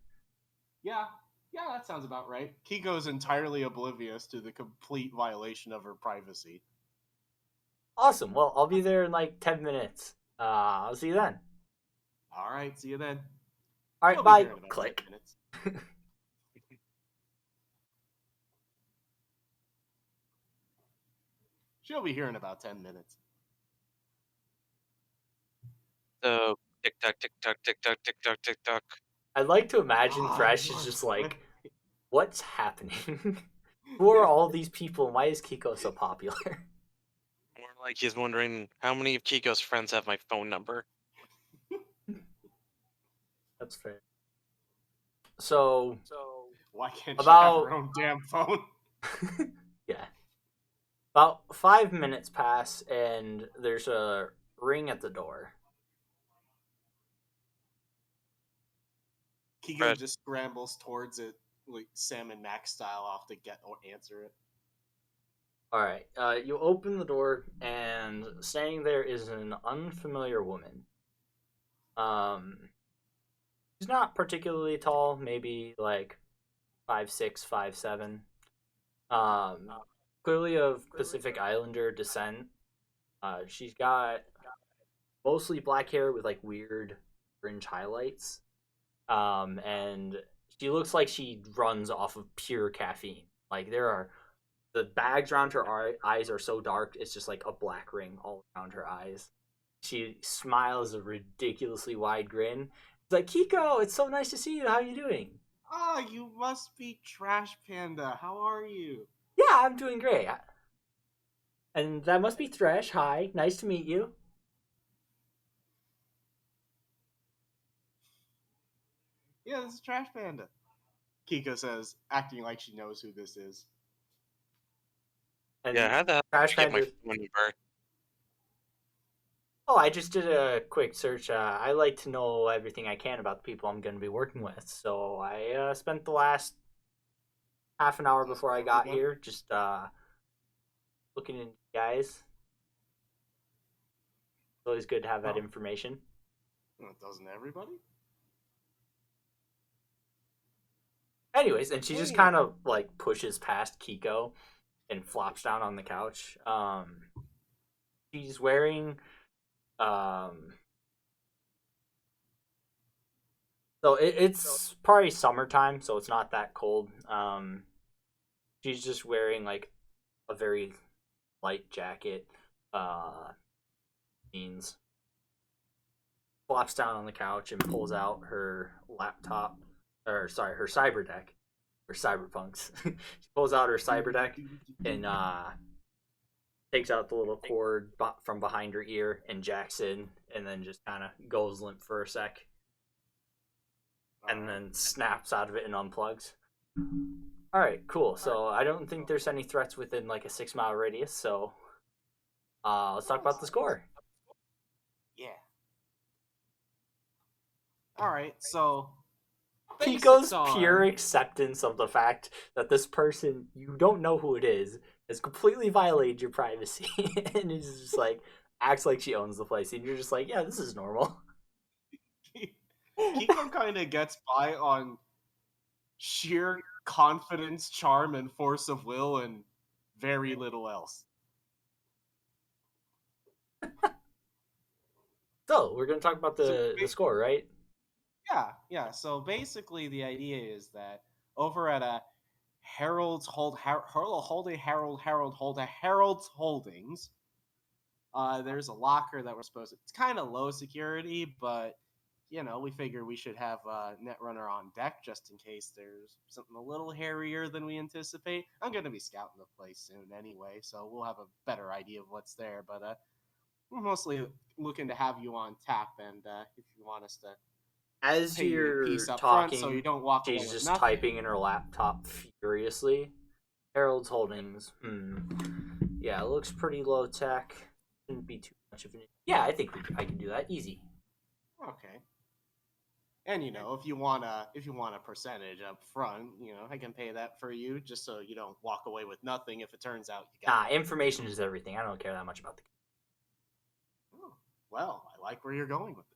Yeah, that sounds about right. Kiko's entirely oblivious to the complete violation of her privacy. Awesome. Well, I'll be there in like 10 minutes. I'll see you then. All right, see you then. All right, She'll be bye. here in about 10 Click. minutes. She'll be here in about 10 minutes. So tick tock, tick tock, tick tock, tick tock, tick tock. I'd like to imagine Ah, Thresh is Lord, just like, what's happening? Who are all these people and why is Kiko so popular? More like he's wondering how many of Kiko's friends have my phone number. That's fair. So Why can't About- she have her own damn phone? yeah. About 5 minutes pass and there's a ring at the door. Kiko Right. just scrambles towards it, like Sam and Max style, off to get or answer it. All right. You open the door, and standing there is an unfamiliar woman. She's not particularly tall, maybe like 5'6", 5'7". Clearly of Pacific Islander descent. She's got mostly black hair with like weird fringe highlights. And she looks like she runs off of pure caffeine. Like the bags around her eyes are so dark, it's just like a black ring all around her eyes. She smiles a ridiculously wide grin. It's like, Kiko, it's so nice to see you. How are you doing? Ah, you must be Trash Panda. How are you? Yeah, I'm doing great. And that must be Thresh. Hi, nice to meet you. Yeah, this is Trash Panda. Kiko says, acting like she knows who this is. And Yeah, how the hell Trash did you get my Panda- phone number? Oh, I just did a quick search. I like to know everything I can about the people I'm going to be working with. So I spent the last half an hour before I got here just looking into you guys. It's always good to have that information. Well, doesn't everybody? Anyways, and she just kind of like pushes past Kiko and flops down on the couch. She's wearing so it's probably summertime, so it's not that cold. She's just wearing like a very light jacket, jeans. Flops down on the couch and pulls out her laptop, or sorry, her cyber deck. or Cyberpunks. She pulls out her cyber deck and takes out the little cord from behind her ear and jacks in, and then just kind of goes limp for a sec, and then snaps out of it and unplugs. All right, cool. So I don't think there's any threats within like a 6-mile radius. So let's talk about the score. Yeah. All right, so Kiko's pure acceptance of the fact that this person, you don't know who it is, has completely violated your privacy, and is just like acts like she owns the place, and you're just like, yeah, this is normal. Kiko kind of gets by on sheer confidence, charm, and force of will, and very little else. So we're gonna talk about the score, right? Yeah. So basically, the idea is that over at a Harold's Holdings, there's a locker that we're supposed to. It's kind of low security, but we figure we should have Netrunner on deck just in case there's something a little hairier than we anticipate. I'm going to be scouting the place soon anyway, so we'll have a better idea of what's there. But we're mostly looking to have you on tap, and if you want us to, as you're talking, so you don't walk she's away just with typing in her laptop furiously. Harold's Holdings. Yeah, it looks pretty low tech. Shouldn't be too much of an. Yeah, I think I can do that easy. Okay. And if you want a percentage up front, I can pay that for you, just so you don't walk away with nothing if it turns out you got. Information is everything. I don't care that much about the. Oh, well, I like where you're going with this.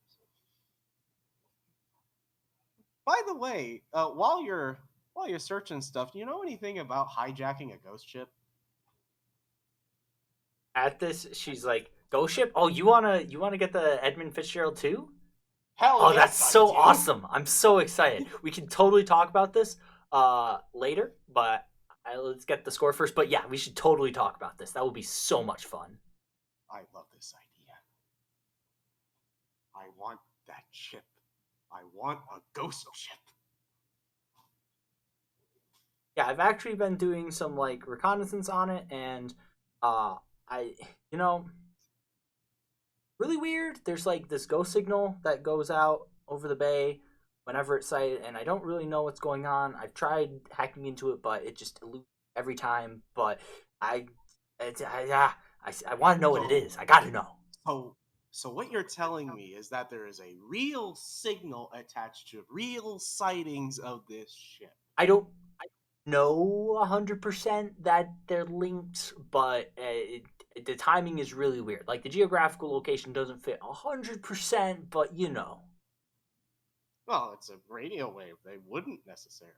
By the way, while you're searching stuff, do you know anything about hijacking a ghost ship? At this, she's like, "Ghost ship? Oh, you wanna get the Edmund Fitzgerald too? Hell oh, yes, that's so awesome! I'm so excited. We can totally talk about this later, but let's get the score first. But yeah, we should totally talk about this. That would be so much fun. I love this idea. I want that ship. I want a ghost ship. Yeah, I've actually been doing some like reconnaissance on it, and really weird. There's like this ghost signal that goes out over the bay whenever it's sighted, and I don't really know what's going on. I've tried hacking into it, but it just eludes every time. But I want to know what it is. I got to know. So what you're telling me is that there is a real signal attached to real sightings of this ship. I don't know 100% that they're linked, but the timing is really weird. Like, the geographical location doesn't fit 100%, but Well, it's a radio wave. They wouldn't necessarily.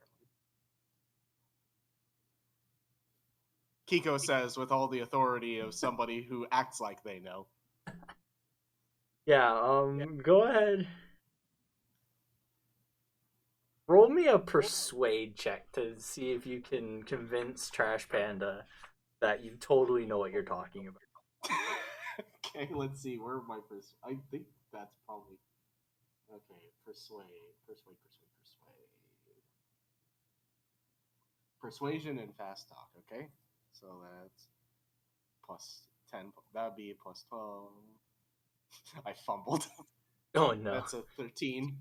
Kiko says with all the authority of somebody who acts like they know. Yeah, go ahead. Roll me a persuade check to see if you can convince Trash Panda that you totally know what you're talking about. Okay, let's see. Where my I think that's probably okay. Persuade. Persuasion and fast talk. Okay, so that's plus 10. That would be plus 12. I fumbled. Oh no. That's a 13.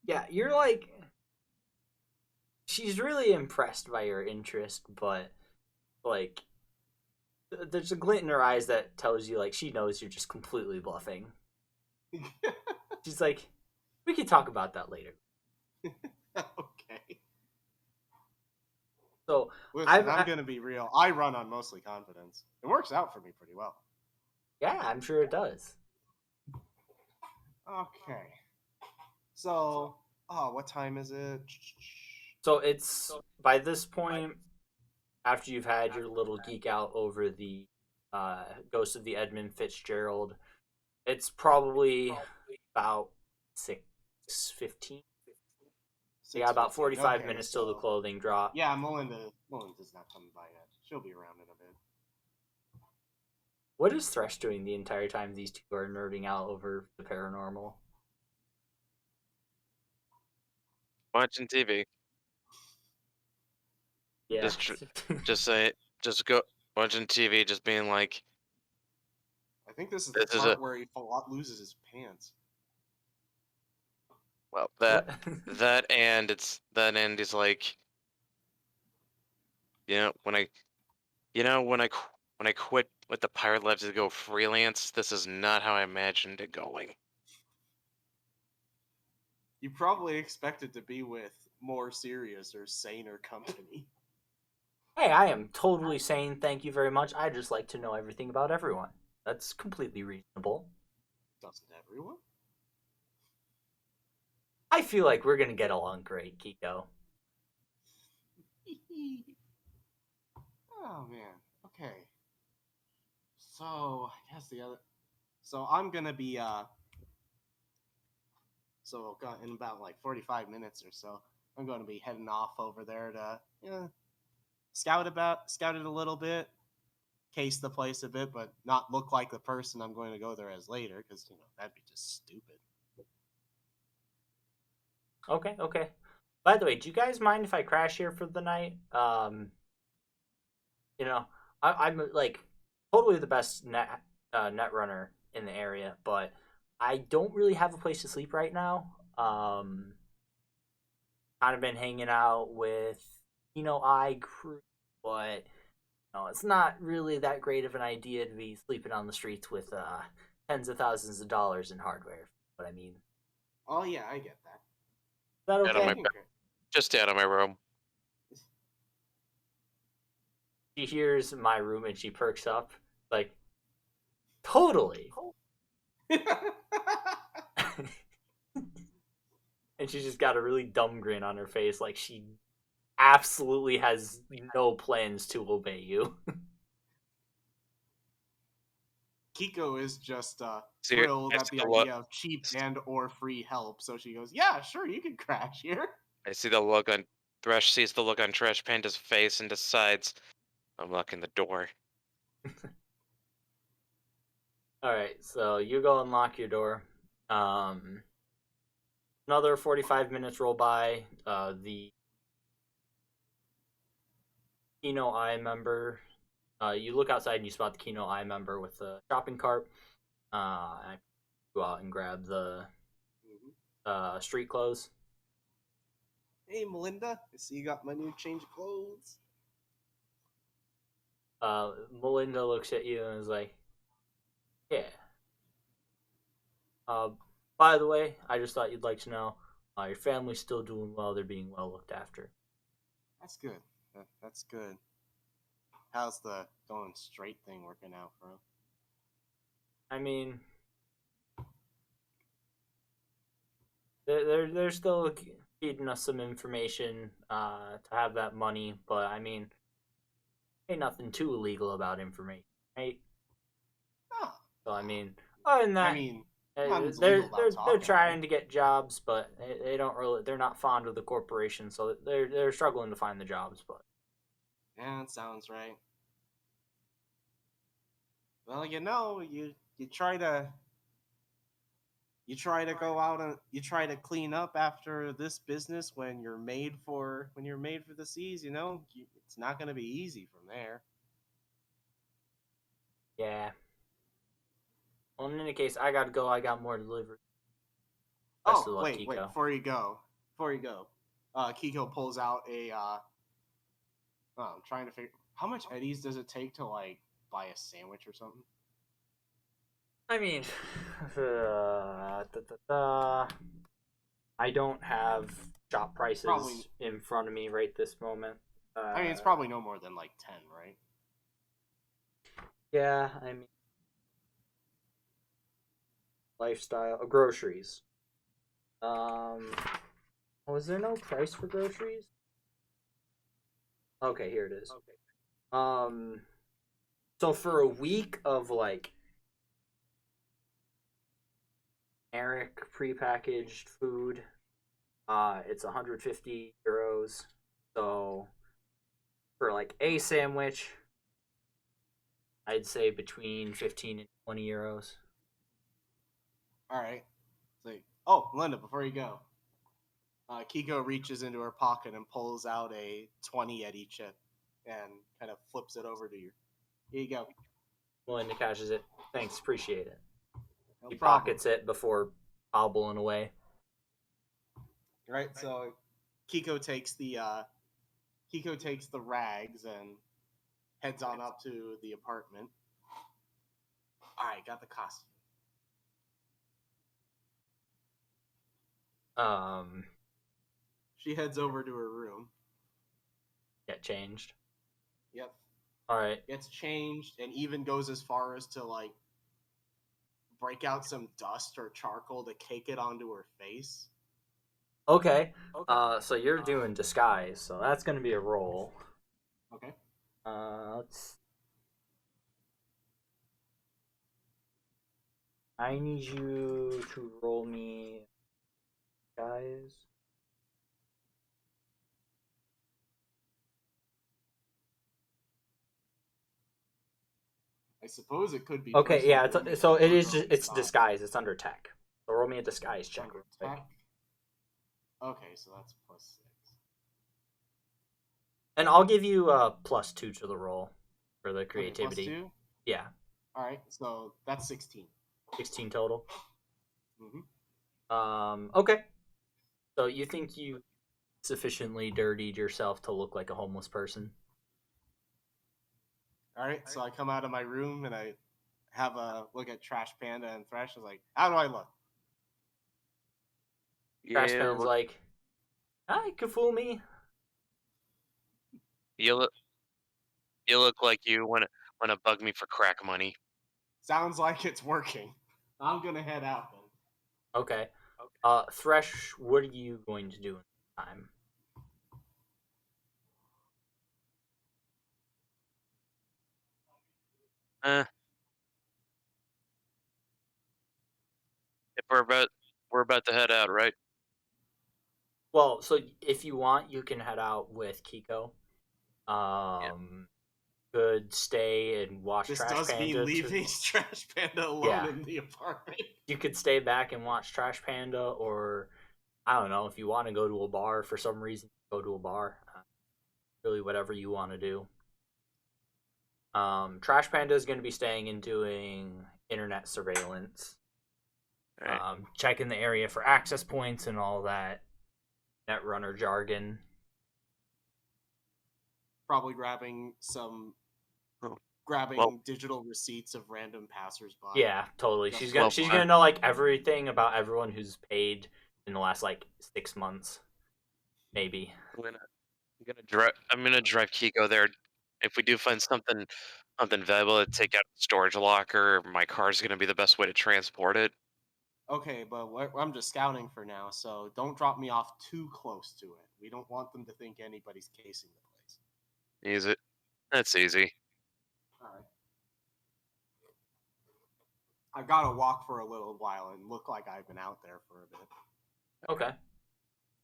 Yeah, you're like, she's really impressed by your interest, but like there's a glint in her eyes that tells you like she knows you're just completely bluffing. She's like, we can talk about that later. Okay. So listen, I'm gonna be real. I run on mostly confidence. It works out for me pretty well. Yeah, I'm sure it does. Okay. So, what time is it? So it's by this point, after you've had your little geek out over the Ghost of the Edmund Fitzgerald, it's probably about 6:15. So yeah, about 45 minutes till the clothing drop. Yeah, Melinda's not coming by yet. She'll be around in a bit. What is Thresh doing the entire time these two are nerding out over the paranormal? Watching TV. Yeah. Just go watching TV, just being like, I think this is This the is part where he loses his pants. well, What? that and is like, you know, when I quit with the pirate life to go freelance, this is not how I imagined it going. You probably expected to be with more serious or saner company. Hey, I am totally sane. Thank you very much. I just like to know everything about everyone. That's completely reasonable. Doesn't everyone? I feel like we're gonna get along great, Kiko. Oh man. Okay. So I guess So I'm gonna be So in about like 45 minutes or so, I'm going to be heading off over there to scout it a little bit, case the place a bit, but not look like the person I'm going to go there as later, because that'd be just stupid. Okay. By the way, do you guys mind if I crash here for the night? You know, I'm like totally the best net runner in the area, but I don't really have a place to sleep right now. Kind of been hanging out with I crew, but it's not really that great of an idea to be sleeping on the streets with tens of thousands of dollars in hardware. But I mean, Oh yeah, I get that. is that Out of okay? my Just out of my room. She hears my room and she perks up, like, totally. And she's just got a really dumb grin on her face, like she absolutely has no plans to obey you. Kiko is just See, thrilled I at see the the look. idea of cheap and or free help, so she goes, "Yeah, sure, you can crash here." I see the look on Thresh sees the look on Trash Panda's face and decides I'm locking the door. Alright, so you go and lock your door. Another 45 minutes roll by. The Kino Eye member. You look outside and you spot the Kino Eye member with the shopping cart. I go out and grab the street clothes. Hey, Melinda, I see you got my new change of clothes. Melinda looks at you and is like, yeah. By the way, I just thought you'd like to know your family's still doing well. They're being well looked after. That's good. That's good. How's the going straight thing working out for him? I mean, they're still feeding us some information to have that money, but I mean, ain't nothing too illegal about information, right? Oh, So I mean, other than that, I mean, they're nothing's legal about talking, trying right? to get jobs, but they're not fond of the corporation, so they're struggling to find the jobs. But Yeah, that sounds right. Well, you try to go out and you try to clean up after this business when you're made for the seas. It's not going to be easy from there. yeah. Well, in any case, I gotta go. I got more delivery. Best of Oh, luck, wait, Kiko. before you go, Kiko pulls out a. I'm trying to figure how much eddies does it take to like buy a sandwich or something. I mean, I don't have shop prices in front of me right this moment. I mean, it's probably no more than like 10, right? Yeah, I mean, lifestyle groceries. Was there no price for groceries? Okay, here it is. So for a week of like generic prepackaged food, it's 150 euros. So for like a sandwich, I'd say between 15 and 20 euros. All right. Oh, Linda, before you go, Kiko reaches into her pocket and pulls out a 20 Eddy chip. and kind of flips it over to you. Here you go. Melinda catches it. Thanks, appreciate it. No He problem. pockets it before hobbling away. Right, so Kiko takes the rags and heads on up to the apartment. All right, got the costume. She heads over to her room. Get changed. Yep. All right. Gets changed and even goes as far as to like break out some dust or charcoal to cake it onto her face. Okay. So you're doing disguise, so that's gonna be a roll. Okay. Let's. I need you to roll me, guys. I suppose it could be. Okay, yeah. So it is. Just, It's disguise. It's under tech. So roll me a disguise check. Real quick. Okay, so that's +6. And I'll give you a +2 to the roll for the creativity. Okay, +2? Yeah. All right, so that's 16. 16 total. Mm-hmm. Okay. So you think you sufficiently dirtied yourself to look like a homeless person? All right, so I come out of my room and I have a look at Trash Panda and Thresh. I was like, "How do I look?" Trash Panda's like, "Hi, Kafumi." You look like you want to bug me for crack money. Sounds like it's working. I'm gonna head out then. Okay. Thresh, what are you going to do in this time? If we're about to head out, right? Well, so if you want, you can head out with Kiko. Could stay and watch This Trash does Panda. mean leaving Trash Panda alone in the apartment. You could stay back and watch Trash Panda, or I don't know, if you want to go to a bar for some reason, go to a bar. Really, whatever you want to do. Trash Panda is going to be staying and doing internet surveillance, Right. checking the area for access points and all that netrunner jargon. Probably grabbing digital receipts of random passersby. Yeah, totally. Just She's gonna know like everything about everyone who's paid in the last like 6 months, maybe. I'm gonna drive Kiko there. If we do find something valuable to take out of the storage locker, my car's gonna be the best way to transport it. Okay, but I'm just scouting for now, so don't drop me off too close to it. We don't want them to think anybody's casing the place. Easy. That's easy. Alright. I've got to walk for a little while and look like I've been out there for a bit. Okay.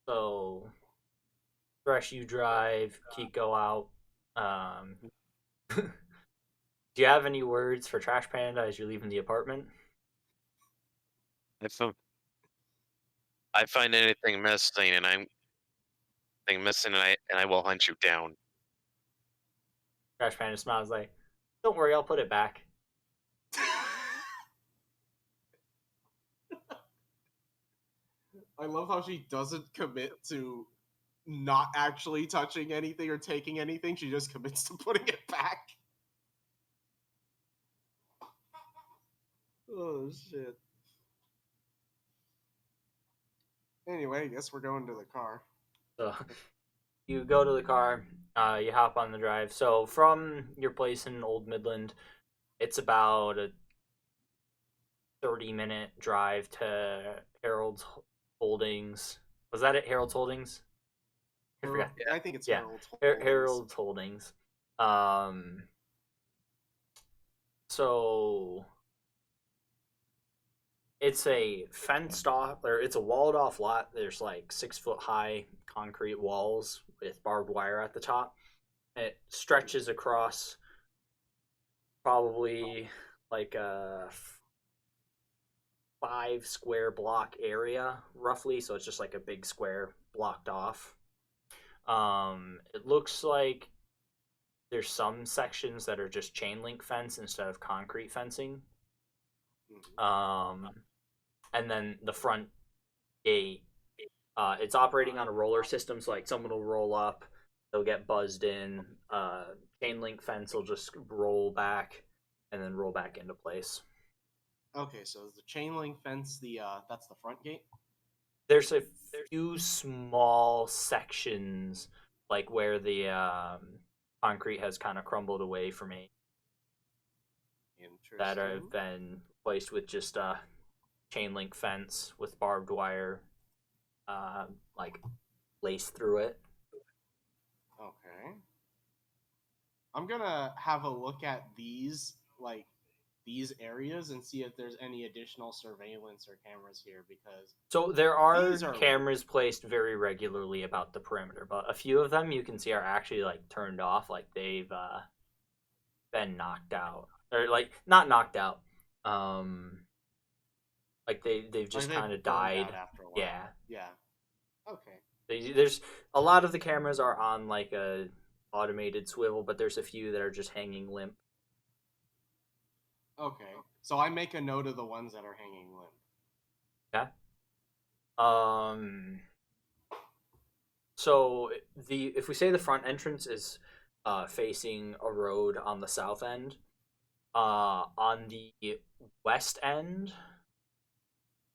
So, Thresh, you drive, Kiko out. Do you have any words for Trash Panda as you're leaving the apartment? If I find anything missing, and I will hunt you down. Trash Panda smiles like, "Don't worry, I'll put it back." I love how she doesn't commit to not actually touching anything or taking anything. She just commits to putting it back. Oh, shit. Anyway, I guess we're going to the car. So, you go to the car, you hop on the drive. So, from your place in Old Midland, it's about a 30-minute drive to Harold's Holdings. Was that it? Harold's Holdings? I forgot. I think it's Yeah. Harold's Holdings. So it's a fenced off, or it's a walled off lot. There's like 6-foot high concrete walls with barbed wire at the top. It stretches across probably like a 5 square block area roughly, so it's just like a big square blocked off. It looks like there's some sections that are just chain link fence instead of concrete fencing. And then the front gate, it's operating on a roller system, so like someone will roll up, they'll get buzzed in, chain link fence will just roll back and then roll back into place. Okay, so is the chain link fence that's the front gate? There's a few small sections, like where the concrete has kind of crumbled away from me, that have been placed with just a chain link fence with barbed wire, like laced through it. Okay. I'm gonna have a look at these areas and see if there's any additional surveillance or cameras here, because So there are cameras placed very regularly about the perimeter, but a few of them you can see are actually like turned off, like they've been knocked out, or like not knocked out, like they've just kind of died. After a while. Yeah. Okay. There's a lot of the cameras are on like a automated swivel, but there's a few that are just hanging limp. Okay, so I make a note of the ones that are hanging limp. Yeah. So if we say the front entrance is facing a road on the south end, on the west end,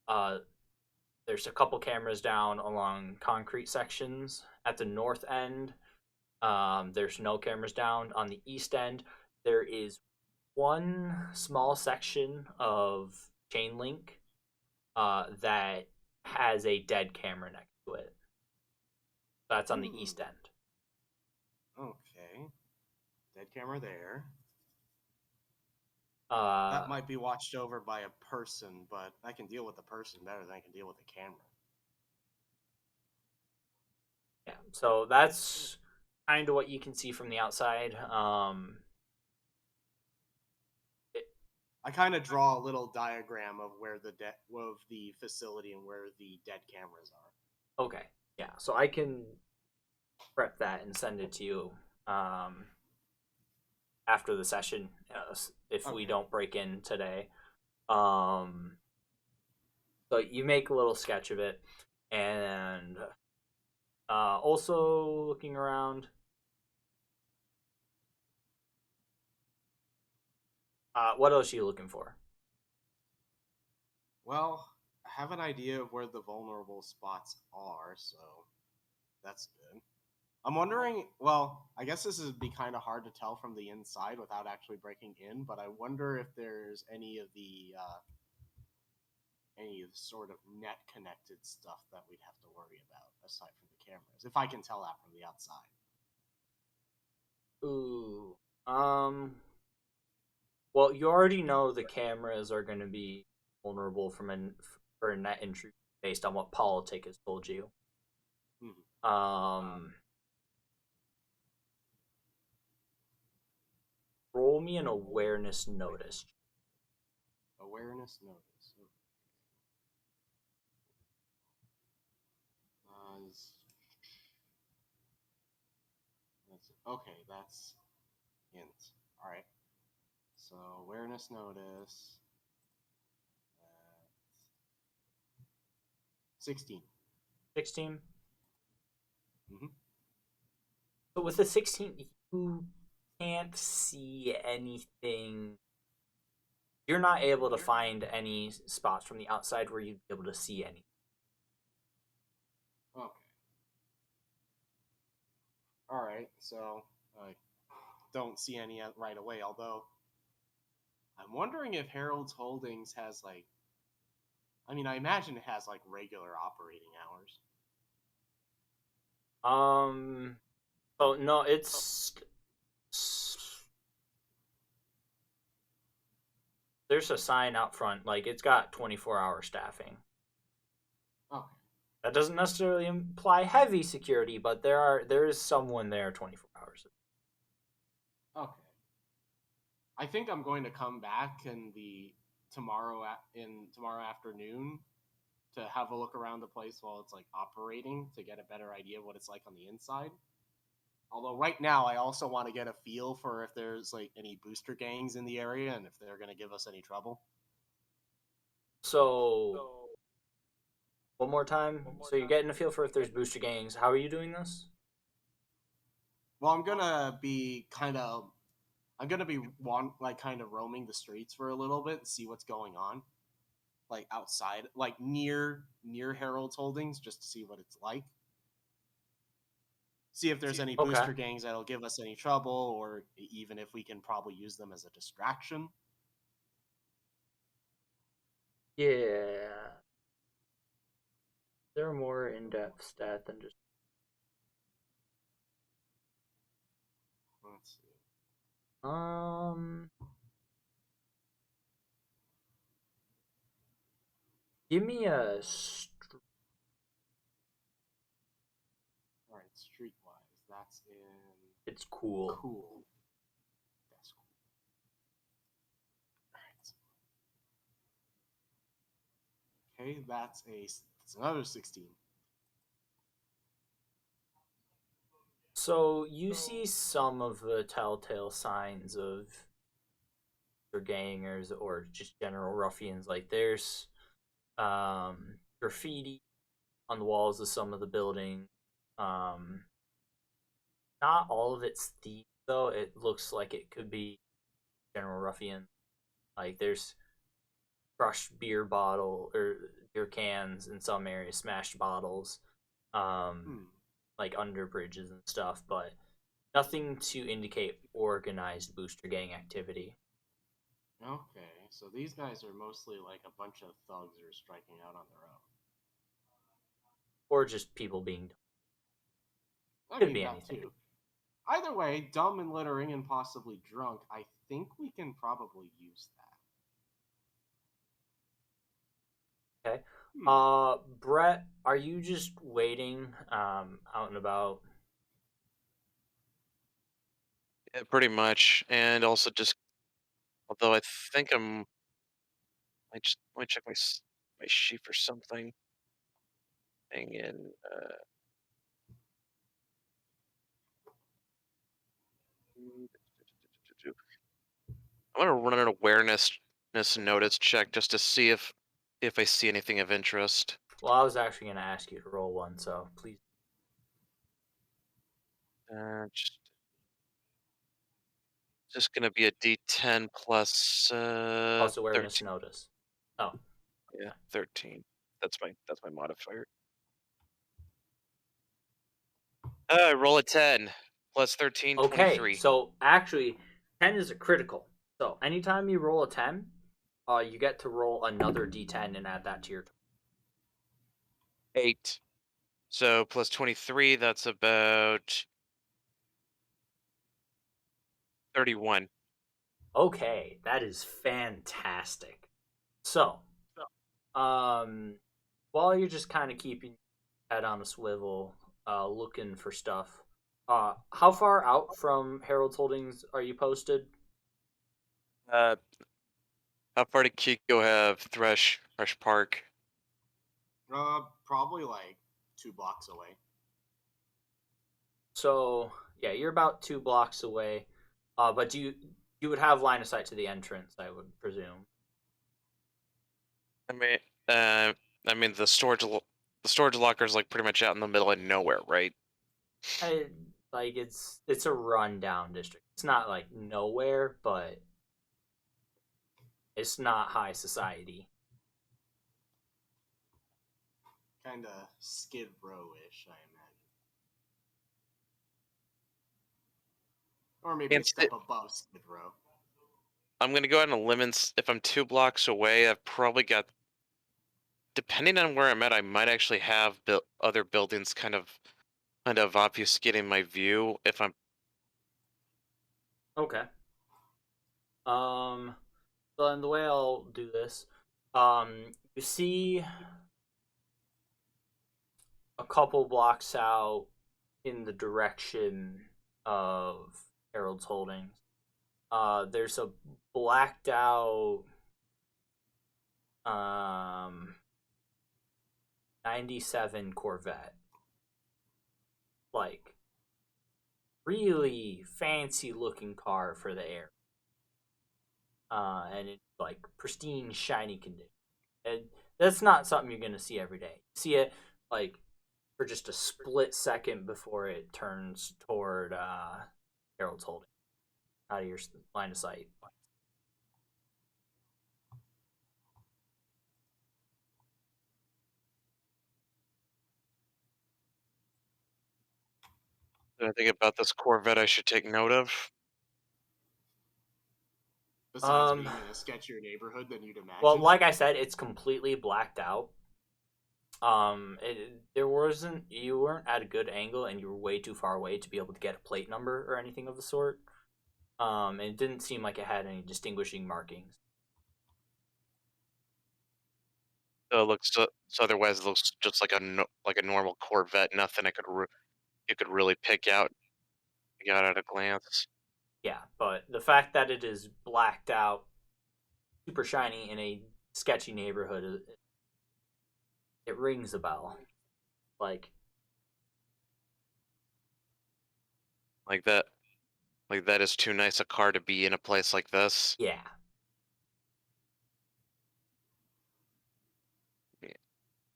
there's a couple cameras down along concrete sections. At the north end, there's no cameras down. On the east end, there is one small section of chain link that has a dead camera next to it. That's on the east end. Okay. Dead camera there. That might be watched over by a person, but I can deal with the person better than I can deal with the camera. Yeah, so that's kind of what you can see from the outside. I kind of draw a little diagram of where of the facility and where the dead cameras are. Okay, yeah, so I can prep that and send it to you after the session, if we don't break in today. So you make a little sketch of it, and also looking around. What else are you looking for? Well, I have an idea of where the vulnerable spots are, so that's good. I'm wondering, well, I guess this would be kind of hard to tell from the inside without actually breaking in, but I wonder if there's any of the sort of net connected stuff that we'd have to worry about aside from the cameras, if I can tell that from the outside. Ooh. Well, you already know the cameras are going to be vulnerable for a net intrusion based on what Politic has told you. Roll me an awareness notice. Awareness notice. Okay, that's int. All right. So awareness notice. 16. 16? Mm-hmm. So with the 16, you can't see anything. You're not able to find any spots from the outside where you'd be able to see anything. Okay. Alright, so I don't see any right away, although I'm wondering if Harold's Holdings has, like, I mean, I imagine it has, like, regular operating hours. Oh, no, it's... There's a sign out front, like, it's got 24-hour staffing. Okay. That doesn't necessarily imply heavy security, but there is someone there 24 hours. Okay. I think I'm going to come back tomorrow afternoon to have a look around the place while it's like operating to get a better idea of what it's like on the inside. Although right now, I also want to get a feel for if there's like any booster gangs in the area and if they're going to give us any trouble. So, one more time. So you're getting a feel for if there's booster gangs. How are you doing this? Well, I'm gonna be kind of roaming the streets for a little bit and see what's going on, like outside, like near Harold's Holdings, just to see what it's like. See if there's any Okay. booster gangs that'll give us any trouble, or even if we can probably use them as a distraction. Yeah. They're a more in-depth stat than just. Let's see. Give me a. All right, streetwise, that's in It's cool. cool. That's cool. All right. Okay, that's another 16. So you see some of the telltale signs of their gangers or just general ruffians. Like there's graffiti on the walls of some of the buildings. Not all of it's thieves though. It looks like it could be general ruffian. Like there's crushed beer bottle or beer cans in some areas, smashed bottles, like under bridges and stuff, but nothing to indicate organized booster gang activity. Okay, so these guys are mostly like a bunch of thugs who are striking out on their own. Or just people being. I Could mean, be that anything. too. Either way, dumb and littering and possibly drunk, I think we can probably use that. Okay. Brett, are you just waiting out and about? Yeah, pretty much, and also just although I think let me check my sheet for something. Hang in. I'm gonna run an awareness notice check just to see if I see anything of interest. Well, I was actually going to ask you to roll one, so please. Just gonna be a D10 plus Plus awareness 13. notice. Oh. Yeah, 13. That's my modifier. Roll a 10 plus 13, Okay, 23. so actually, 10 is a critical. So anytime you roll a 10, you get to roll another d10 and add that to your. 8. So plus 23, that's about 31. Okay, that is fantastic. So, while you're just kind of keeping your head on a swivel, looking for stuff, how far out from Harold's Holdings are you posted? How far did Kiko have Thresh Park? Probably like 2 blocks away. So yeah, you're about 2 blocks away, but you would have line of sight to the entrance, I would presume. I mean the storage locker is like pretty much out in the middle of nowhere, right? Like it's a rundown district. It's not like nowhere, but it's not high society. Kind of Skid Row-ish, I imagine. Or maybe a step above Skid Row. I'm gonna go out on a limb and if I'm 2 blocks away, I've probably got. Depending on where I'm at, I might actually have other buildings kind of obfuscating my view if I'm. Okay. So then the way I'll do this, you see a couple blocks out in the direction of Harold's Holdings. There's a blacked out 97 Corvette. Like really fancy looking car for the area. And it's like pristine, shiny condition. And that's not something you're gonna see every day. You see it like for just a split second before it turns toward Harold's holding out of your line of sight. Did I think about this Corvette I should take note of? Besides being in a sketchier neighborhood than you'd imagine. Well, like I said, it's completely blacked out. You weren't at a good angle, and you were way too far away to be able to get a plate number or anything of the sort. And it didn't seem like it had any distinguishing markings. So it looks so otherwise it looks just like a normal Corvette. Nothing you could really pick out at a glance. Yeah, but the fact that it is blacked out, super shiny in a sketchy neighborhood, it rings a bell. Like that is too nice a car to be in a place like this. yeah.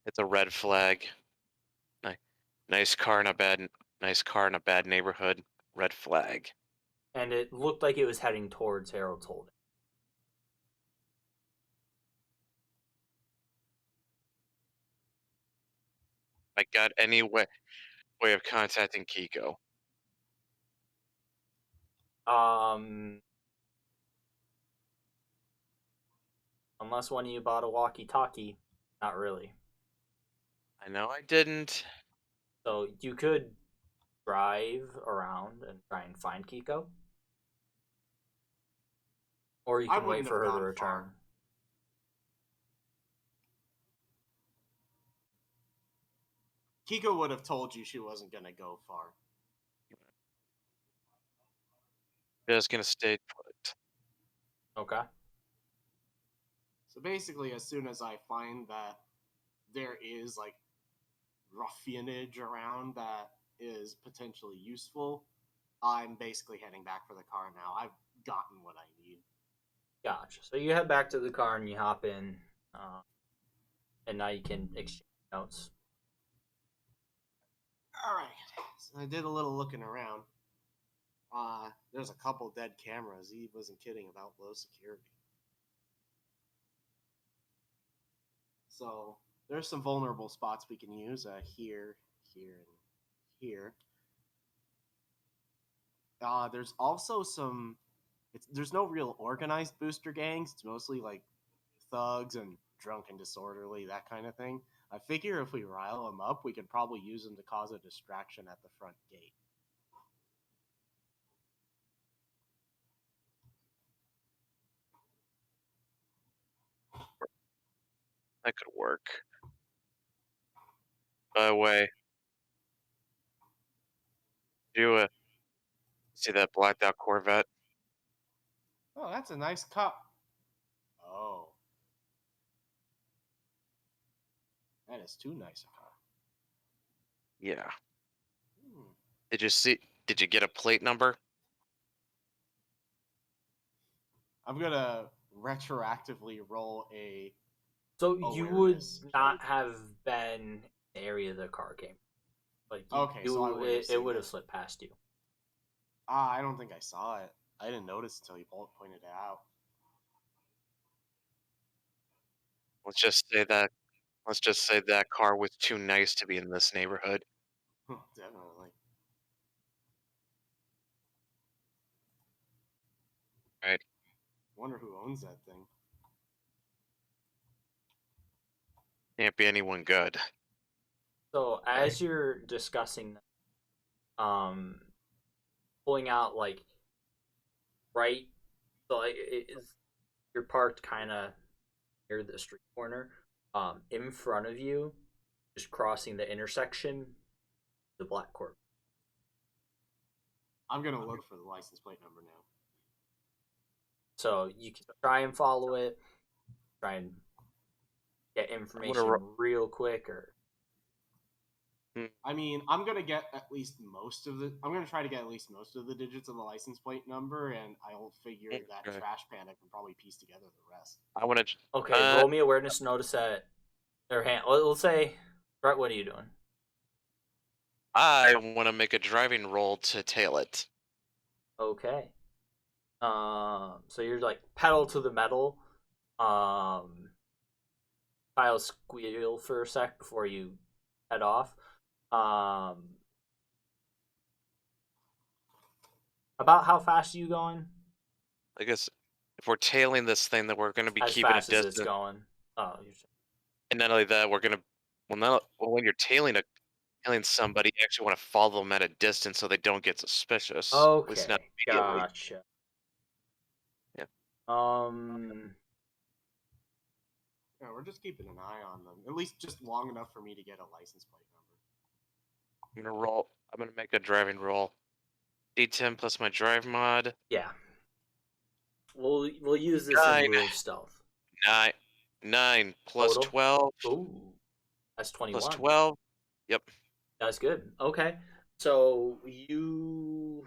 It's a red flag. Nice car in a bad neighborhood. Red flag. And it looked like it was heading towards Harold's holding. I got any way of contacting Kiko? Unless one of you bought a walkie-talkie, not really. I know I didn't. So you could drive around and try and find Kiko, or you can wait for her to return. Far. Kiko would have told you she wasn't going to go far. Just gonna stay put. Okay. So basically, as soon as I find that there is like ruffianage around that is potentially useful, I'm basically heading back for the car now. I've gotten what I need. Gotcha. So you head back to the car and you hop in, and now you can exchange notes. All right. So I did a little looking around. There's a couple dead cameras. He wasn't kidding about low security. So there's some vulnerable spots we can use. Here, and here. There's also some. There's no real organized booster gangs. It's mostly like thugs and drunk and disorderly, that kind of thing. I figure if we rile them up, we could probably use them to cause a distraction at the front gate. That could work. By the way, you see that blacked out Corvette? Oh, that's a nice car. Oh. That is too nice a car. Yeah. Did you get a plate number? I'm gonna retroactively roll a. So you would not have been in the area the car came. Like it would have slipped past you. I don't think I saw it. I didn't notice until you pointed it out. Let's just say that car was too nice to be in this neighborhood. Definitely. Right. Wonder who owns that thing. Can't be anyone good. So as you're discussing, pulling out like right, so like you're parked kind of near the street corner. In front of you, just crossing the intersection, the black Corvette. I'm gonna look for the license plate number now. So you can try and follow it, try and get information real quick, or I mean, I'm gonna get at least most of the. I'm gonna try to get at least most of the digits of the license plate number, and I'll figure that Okay. Trash Panda can probably piece together the rest. I want to. Okay, roll me awareness notice at their hand. Let's say, Brett, what are you doing? I want to make a driving roll to tail it. Okay. So you're like pedal to the metal. Tile squeal for a sec before you head off. About how fast are you going? I guess if we're tailing this thing, then we're going to be As keeping a fast as distance. it's going. Oh, And not only that, we're going to. When you're tailing somebody, you actually want to follow them at a distance so they don't get suspicious. At least okay. not immediately. Gotcha. Yeah. Yeah, we're just keeping an eye on them, at least just long enough for me to get a license plate number. I'm gonna make a driving roll. D10 plus my drive mod. Yeah. We'll use this in lieu of stealth. 9 plus Total? 12 Ooh, that's 21. plus 12. Yep. That's good. Okay, so you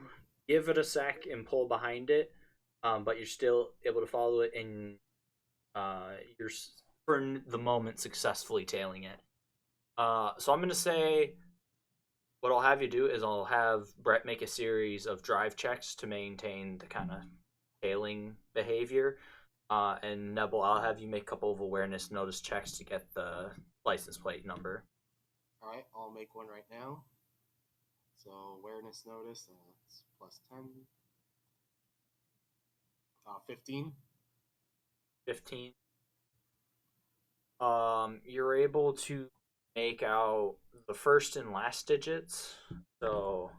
give it a sec and pull behind it, but you're still able to follow it, and you're for the moment successfully tailing it. So I'm gonna say, what I'll have you do is I'll have Brett make a series of drive checks to maintain the kind of tailing behavior, and Nebel, I'll have you make a couple of awareness notice checks to get the license plate number. All right, I'll make one right now. So awareness notice, that's plus 10. 15. 15. You're able to make out the first and last digits. So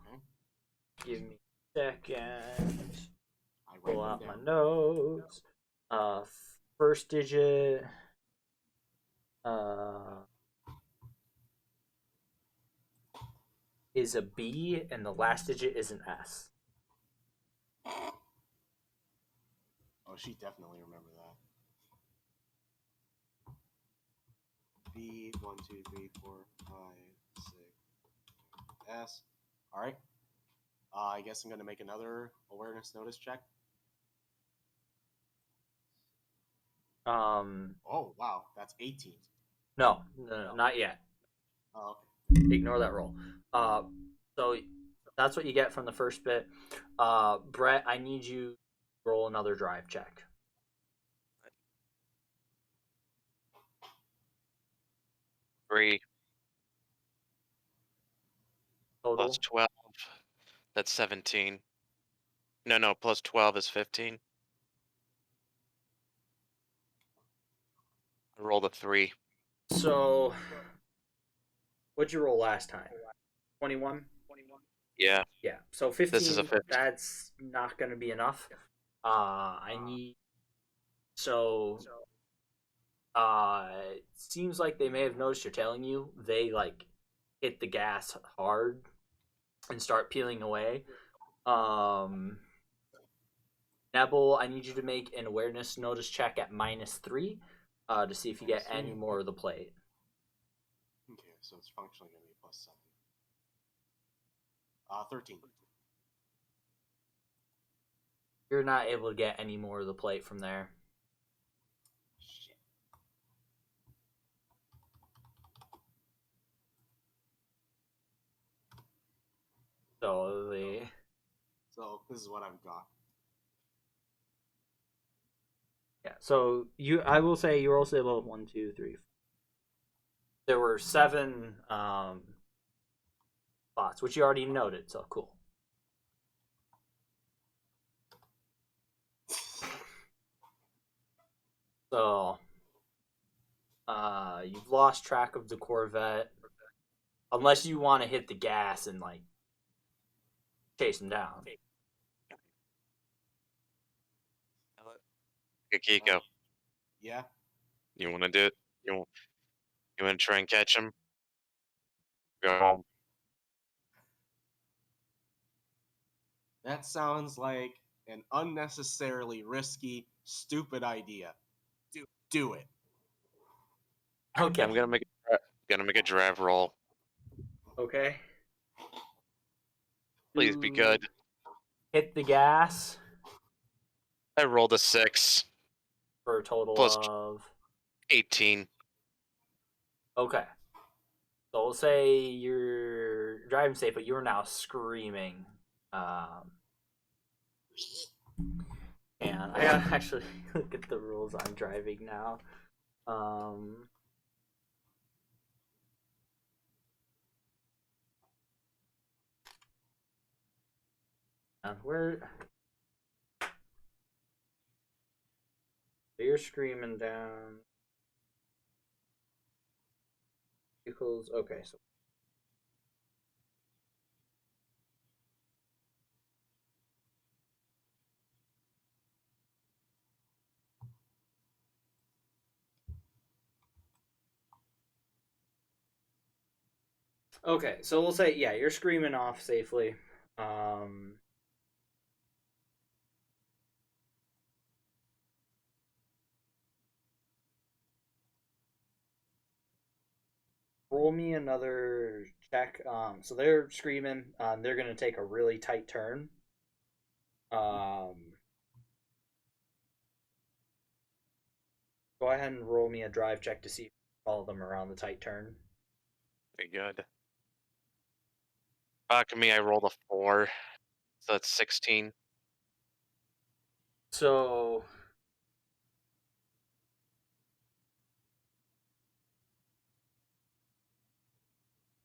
give me a second. Pull out my notes. First digit. Is a B, and the last digit is an S. Oh, she definitely remember that. B 1 2 3 4 5 6 S. All right. I guess I'm gonna make another awareness notice check. Oh wow, that's 18. No, not yet. Oh, okay. Ignore that roll. So that's what you get from the first bit. Brett, I need you to roll another drive check. Three Total. plus 12. That's 17. No, plus 12 is 15. I rolled a 3. So, what'd you roll last time? 21? Yeah. Yeah. So 15, This is a 15. That's not going to be enough. I need... So, it seems like they may have noticed you're tailing you. They, like, hit the gas hard and start peeling away. Nebel, I need you to make an awareness notice check at -3 to see if you get any more of the plate. Okay, so it's functionally going to be plus 7. 13. You're not able to get any more of the plate from there. Shit. So this is what I've got. Yeah. So I will say you're also able to 1, 2, 3. There were 7 spots, which you already noted. So cool. So, you've lost track of the Corvette, unless you want to hit the gas and like chase him down. Kiko, Yeah. you want to do it? You want to try and catch him? Go home. That sounds like an unnecessarily risky, stupid idea. Do it. Okay. I'm gonna make a drive roll. Okay. Please be You good. Hit the gas I rolled a 6 for a total plus of 18. okay. So we'll say you're driving safe, but you're now screaming. And I gotta actually look at the rules on driving now. Where you're screaming down vehicles. Okay, so okay, so we'll say yeah, you're screaming off safely. Um, Roll me another check. So they're screaming. They're gonna take a really tight turn. Um, Go ahead and roll me a drive check to see if you follow them around the tight turn. Very good. Fuck me, I rolled a 4. So that's 16. So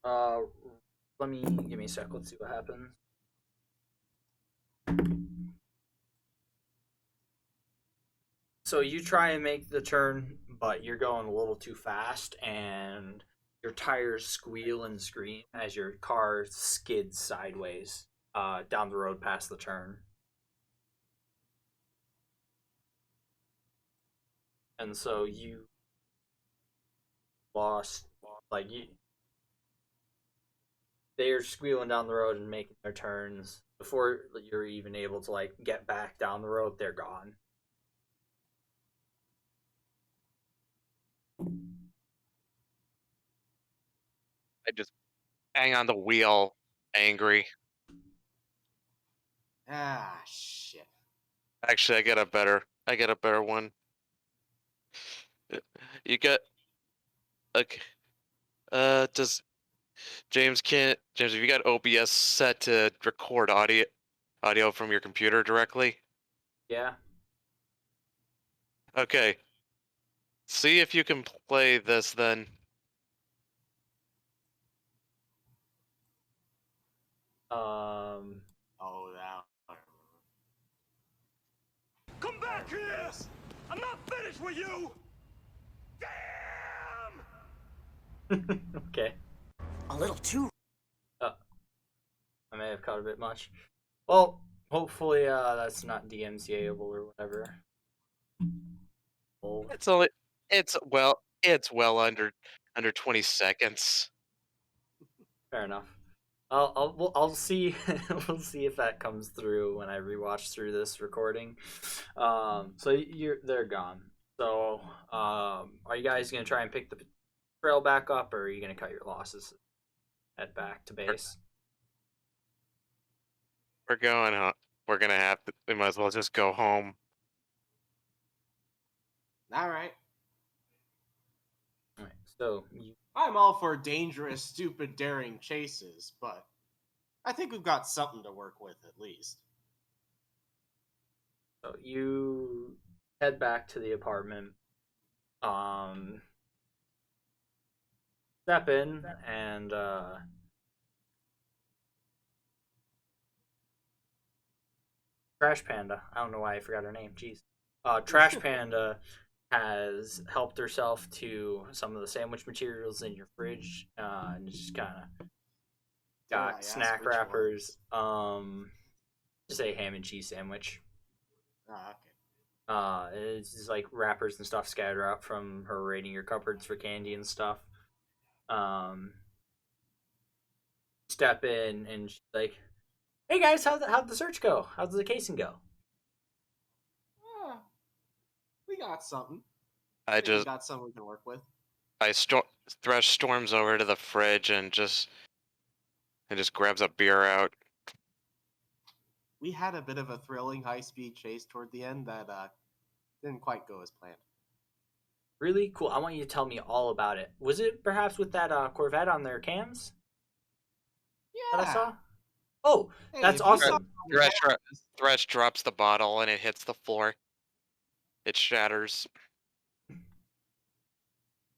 uh let me give me a sec, let's see what happens. So you try and make the turn, but you're going a little too fast and your tires squeal and scream as your car skids sideways down the road past the turn. And so you lost, like, they're squealing down the road and making their turns. Before you're even able to, like, get back down the road, they're gone. I just hang on the wheel, angry. Ah, shit. Actually, I get a better one. You get okay. Does James have you got OBS set to record audio from your computer directly? Yeah. Okay. See if you can play this then. Oh, that. Come back here! I'm not finished with you! Damn! Okay. A little too. I may have caught a bit much. Well, hopefully that's not DMCA-able or whatever. Oh, It's well under 20 seconds. fair enough. I'll see we'll see if that comes through when I rewatch through this recording. So they're gone. So are you guys gonna try and pick the trail back up, or are you gonna cut your losses, head back to base? We're going home. We're gonna have to. We might as well just go home. All right. All right. So I'm all for dangerous, stupid, daring chases, but I think we've got something to work with at least. So you head back to the apartment. Step in and Trash Panda. I don't know why I forgot her name. Jeez. Trash Panda has helped herself to some of the sandwich materials in your fridge, and just kind of Dare I got ask snack which wrappers. Just a ham and cheese sandwich. Ah, okay. It's just like wrappers and stuff scattered out from her raiding your cupboards for candy and stuff. Step in and she's like, "Hey guys, how'd the search go? How'd the casing go?" We got something. I think we just got something we can work with. Thresh storms over to the fridge and just and just grabs a beer out. We had a bit of a thrilling high-speed chase toward the end that didn't quite go as planned. Really cool. I want you to tell me all about it. Was it perhaps with that Corvette on their cams that I saw? Oh, Hey, that's if you saw awesome. Thresh drops the bottle and it hits the floor. It shatters.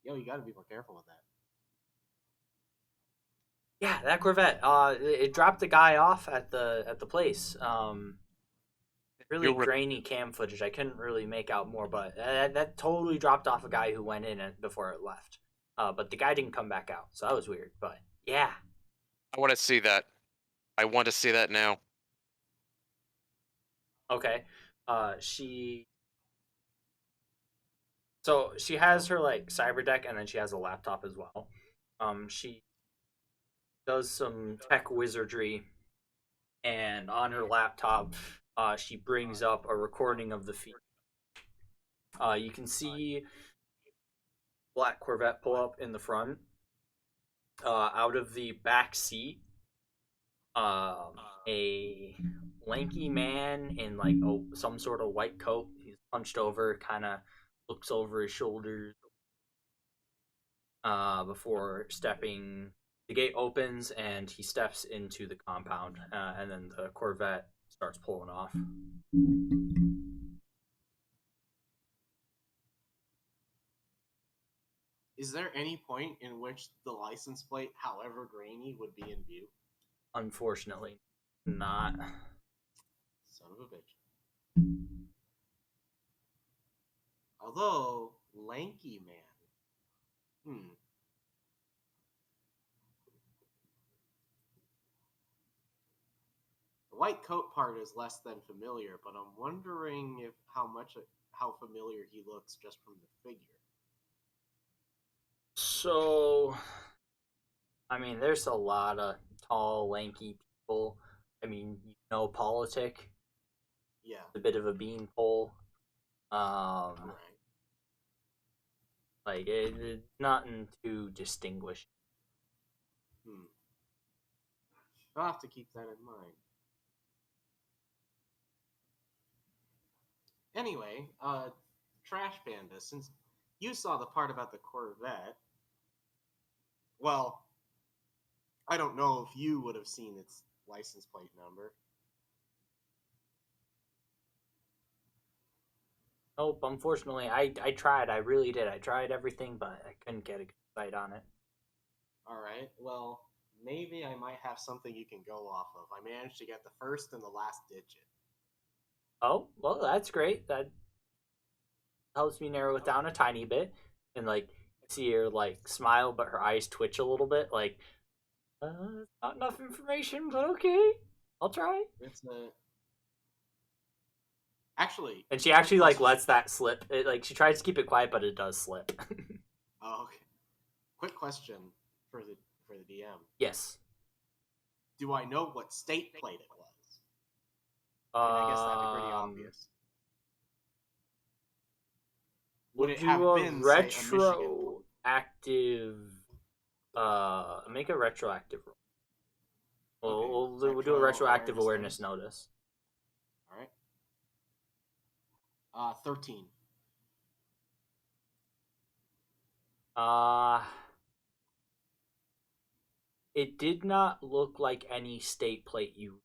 Yo, you gotta be more careful with that. Yeah, that Corvette. It dropped the guy off at the place. Really grainy cam footage. I couldn't really make out more, but that totally dropped off a guy who went in before it left. But the guy didn't come back out, so that was weird. But yeah, I want to see that. I want to see that now. okay. She has her like cyber deck, and then she has a laptop as well. She does some tech wizardry, and on her laptop, she brings up a recording of the feed. You can see Black Corvette pull up in the front. Out of the back seat, a lanky man in like some sort of white coat. He's punched over, kind of looks over his shoulders before stepping. The gate opens and he steps into the compound, and then the Corvette starts pulling off. Is there any point in which the license plate, however grainy, would be in view? Unfortunately, not. Son of a bitch. Although, lanky man. The white coat part is less than familiar, but I'm wondering how familiar he looks just from the figure. So, I mean, there's a lot of tall, lanky people. I mean, Politic. Yeah. A bit of a beanpole. Right. Like, it's nothing too distinguished. I'll have to keep that in mind. Anyway, Trash Panda, since you saw the part about the Corvette, well, I don't know if you would have seen its license plate number. Nope, unfortunately, I tried. I really did. I tried everything, but I couldn't get a good sight on it. Alright, well, maybe I might have something you can go off of. I managed to get the first and the last digit. Oh, well, that's great. That helps me narrow it down a tiny bit. And, like, see her, like, smile, but her eyes twitch a little bit. Like, not enough information, but okay. I'll try. It's a... Actually... And she actually, like, lets that slip. She tries to keep it quiet, but it does slip. Oh, okay. Quick question for the DM. Yes. Do I know what state plate it was? I guess that'd be pretty obvious. Would it have been retroactive? Make a retroactive roll. Okay, We'll do a retroactive awareness notice. All right. 13. It did not look like any state plate you.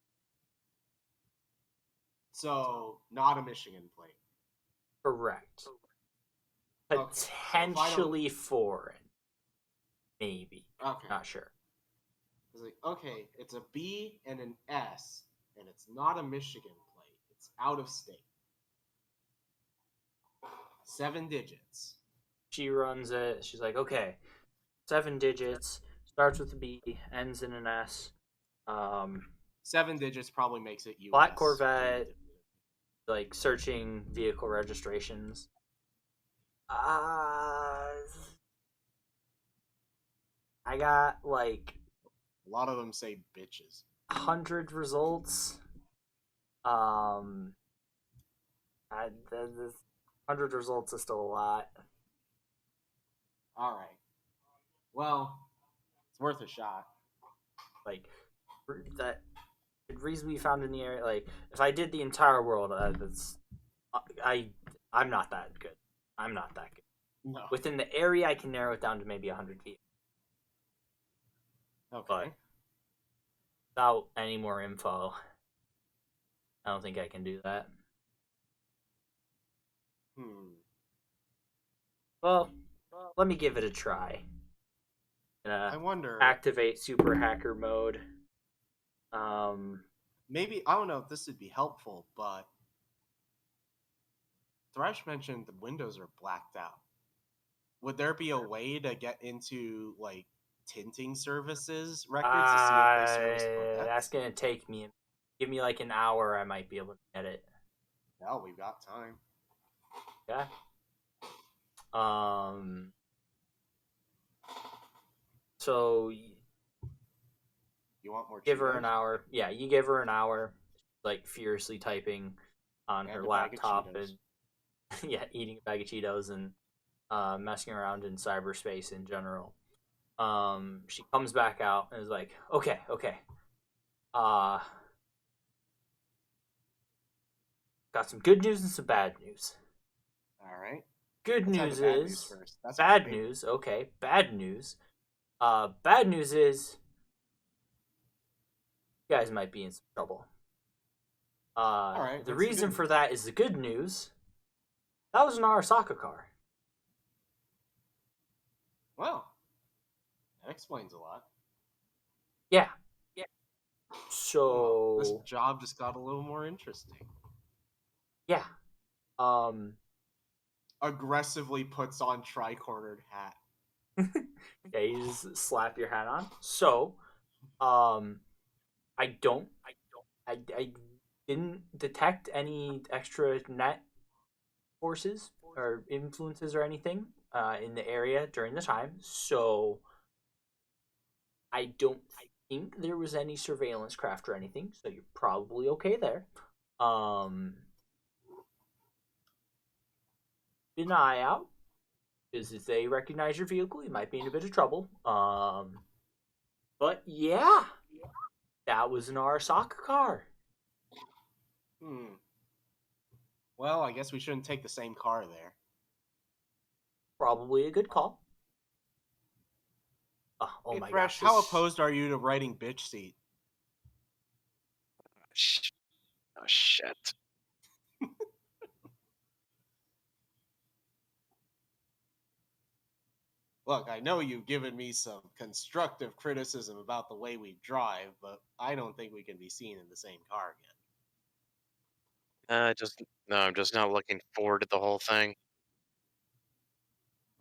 So, not a Michigan plate. Correct. Potentially foreign. Maybe. Okay. Not sure. I was like, okay, it's a B and an S, and it's not a Michigan plate. It's out of state. 7 digits. She runs it. She's like, okay, 7 digits. Starts with a B, ends in an S. 7 digits probably makes it US. Black Corvette, like, searching vehicle registrations. I got, like... A lot of them say bitches. 100 results. 100 results is still a lot. Alright. Well, it's worth a shot. Like, that could reasonably be found in the area. Like, if I did the entire world, I'm not that good. I'm not that good. No. Within the area, I can narrow it down to maybe 100 feet. Okay. But without any more info, I don't think I can do that. Well, let me give it a try. I wonder. Activate super hacker mode. Maybe, I don't know if this would be helpful, but Thresh mentioned the windows are blacked out. Would there be a way to get into, like, tinting services records to see if they service Corvettes? That's gonna take me. Give me like an hour. I might be able to get it. No, we've got time. Yeah. So You want more? give her Cheetos? an hour. Yeah, you give her an hour, like furiously typing on her And a bag of laptop Cheetos. and eating a bag of Cheetos and messing around in cyberspace in general. She comes back out and is like, okay. Got some good news and some bad news. All right. Good Let's have news the bad is news first. That's bad my news. Okay, bad news. Bad news is you guys might be in some trouble. right, The what's the reason good for news? that is the good news. That was an Arasaka car. Well, that explains a lot. Yeah. Well, So this job just got a little more interesting. yeah. Aggressively puts on tri-cornered hat. Yeah, you just slap your hat on. So, I didn't detect any extra net forces or influences or anything in the area during the time. So, I don't think there was any surveillance craft or anything. So you're probably okay there. Keep an eye out. Because if they recognize your vehicle, you might be in a bit of trouble. But yeah, that was an Arasaka car. Well, I guess we shouldn't take the same car there. Probably a good call. Oh Hey, my Thresh, gosh. how opposed are you to writing bitch seat? Oh, shit. Look, I know you've given me some constructive criticism about the way we drive, but I don't think we can be seen in the same car again. I'm just not looking forward to the whole thing.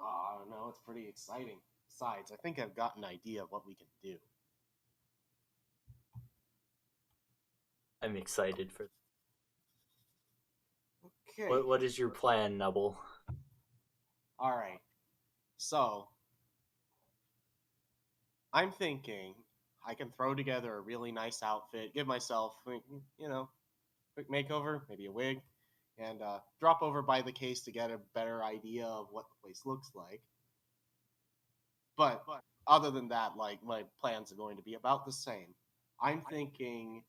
Oh, I don't know, it's pretty exciting. Besides, I think I've got an idea of what we can do. I'm excited for. Okay. What is your plan, Nebel? All right. So, I'm thinking I can throw together a really nice outfit, give myself, quick makeover, maybe a wig, and drop over by the case to get a better idea of what the place looks like. But other than that, like, my plans are going to be about the same. I'm thinking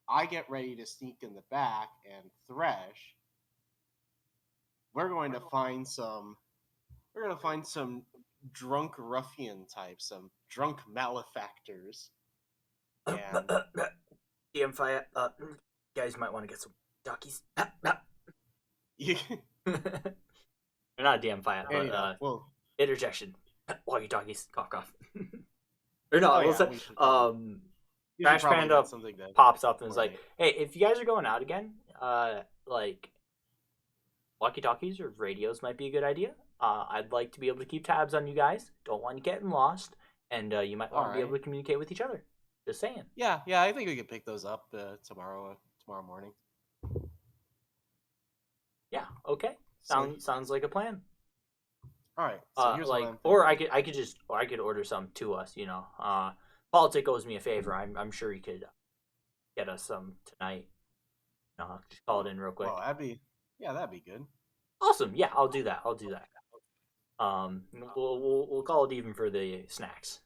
I get ready to sneak in the back and Thresh. We're going to find some drunk ruffian types, some drunk malefactors. And DM fire. Guys might want to get some duckies. you, Or not DM fire, but anyhow, well, interjection. Walkie talkies. Cough cough. Or no, Oh, we'll yeah, say, we should probably- you should Crash probably Panda get something to pops up and is like, coordinate. "Hey, if you guys are going out again, like walkie talkies or radios might be a good idea. I'd like to be able to keep tabs on you guys. Don't want you getting lost, and you might want to be able to communicate with each other. Just saying." Yeah, I think we can pick those up tomorrow morning. Yeah. Okay. So- Sounds like a plan. All right. So here's what Like, I'm or thinking. I could order some to us. Politic owes me a favor. I'm sure he could get us some tonight. Just call it in real quick. Well, that'd be good. Awesome. Yeah, I'll do that. We'll call it even for the snacks.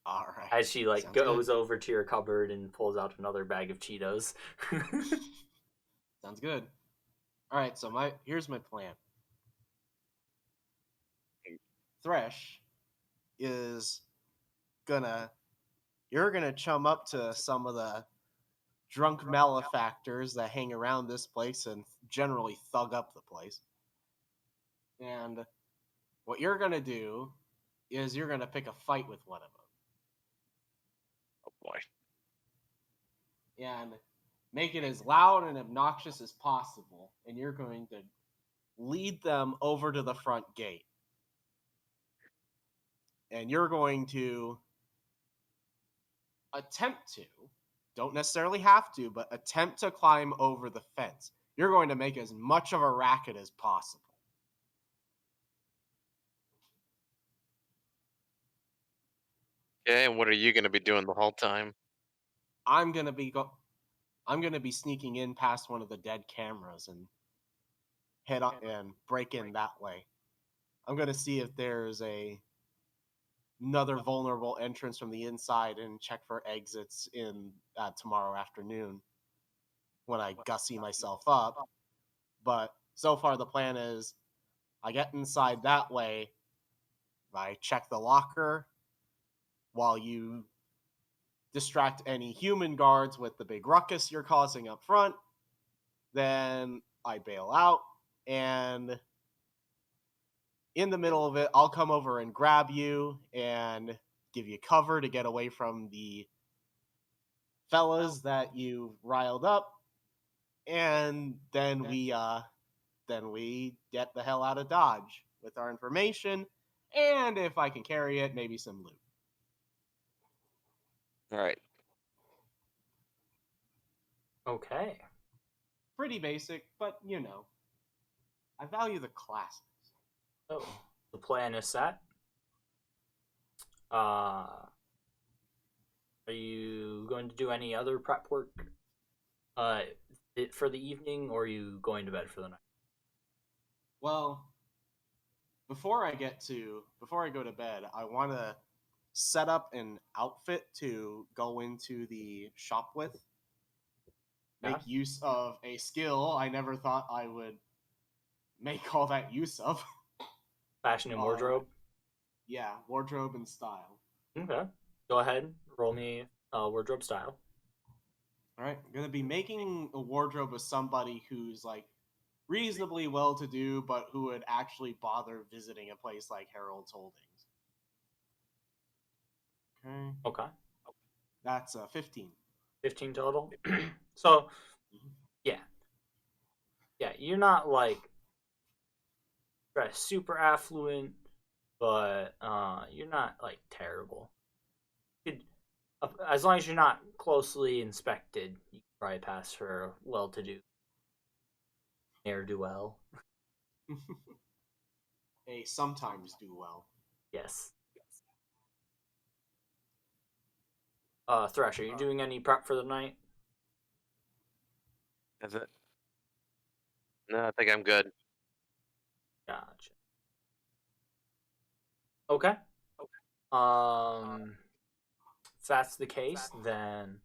All right. As she like Sounds goes good. over to your cupboard and pulls out another bag of Cheetos. Sounds good. All right. So here's my plan. Thresh is gonna you're gonna chum up to some of the drunk malefactors that hang around this place and generally thug up the place. And what you're gonna do is you're gonna pick a fight with one of Oh boy. them and make it as loud and obnoxious as possible. And you're going to lead them over to the front gate. And you're going to attempt to, don't necessarily have to, but attempt to climb over the fence. You're going to make as much of a racket as possible. Okay, and what are you going to be doing the whole time? I'm gonna be sneaking in past one of the dead cameras and head on and break in that way. I'm gonna see if there's another vulnerable entrance from the inside and check for exits in tomorrow afternoon when I gussy myself up. But so far the plan is I get inside that way, I check the locker while you distract any human guards with the big ruckus you're causing up front. Then I bail out, and in the middle of it, I'll come over and grab you and give you cover to get away from the fellas that you riled up, and then we get the hell out of Dodge with our information, and if I can carry it, maybe some loot. All right. Okay. Pretty basic, but I value the classics. So the plan is set. Are you going to do any other prep work for the evening, or are you going to bed for the night? Well, before I go to bed, I want to set up an outfit to go into the shop with. Make Yeah. use of a skill I never thought I would make all that use of. Fashion and wardrobe? Yeah, wardrobe and style. Okay. Go ahead. Roll me wardrobe style. All right, I'm going to be making a wardrobe with somebody who's like reasonably well-to-do, but who would actually bother visiting a place like Harold's Holdings. Okay. Okay. That's 15. 15 total. So, yeah. Yeah, you're not like super affluent, but you're not like terrible. As long as you're not closely inspected, you can probably pass for a well-to-do ne'er-do-well. They sometimes do well. Yes. Thresh, are you doing any prep for the night? Is it? No, I think I'm good. Gotcha. Okay. If that's the case, then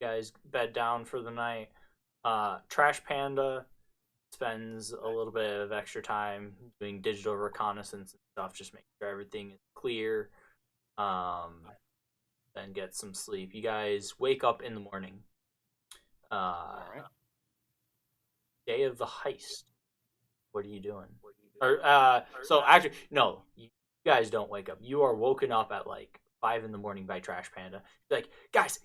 you guys bed down for the night. Trash Panda spends a little bit of extra time doing digital reconnaissance and stuff, just making sure everything is clear. Then get some sleep. You guys wake up in the morning. All right. Day of the heist. What are you doing? So actually, no, you guys don't wake up. You are woken up at like 5 in the morning by Trash Panda. Like, guys,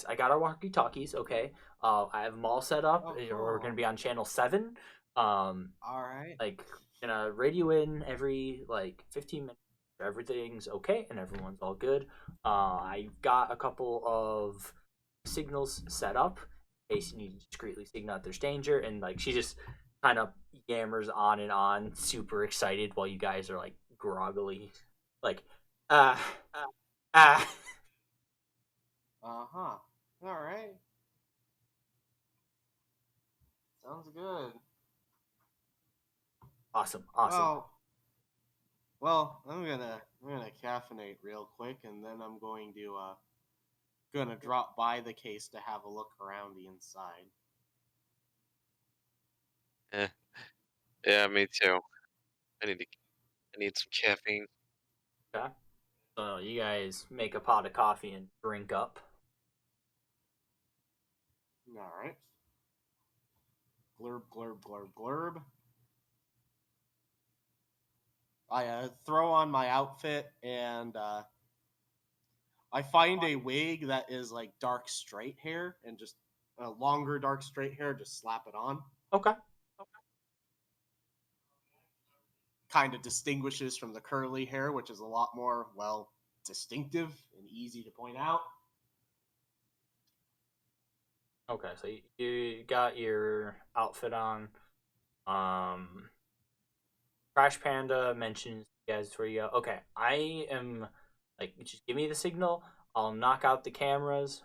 I got our walkie-talkies. Okay, I have them all set up. Oh, We're gonna be on channel 7. All right. Like, gonna radio in every like 15 minutes. Everything's okay and everyone's all good. I got a couple of signals set up in case you need to discreetly signal that there's danger. And like, she just kind of yammers on and on, super excited, while you guys are like groggily, like, Uh-huh. All right. Sounds good. Awesome. Well, Well, I'm gonna caffeinate real quick, and then I'm gonna drop by the case to have a look around the inside. Eh, yeah, me too. I need some caffeine. Okay. So you guys make a pot of coffee and drink up. All right. Glurb, glurb, glurb, glurb. I throw on my outfit and I find a wig that is like dark straight hair and just longer dark straight hair. Just slap it on. Okay. Kind of distinguishes from the curly hair, which is a lot more distinctive and easy to point out. Okay, so you got your outfit on. Crash Panda mentions you guys where you go. Okay, I am like, just give me the signal. I'll knock out the cameras.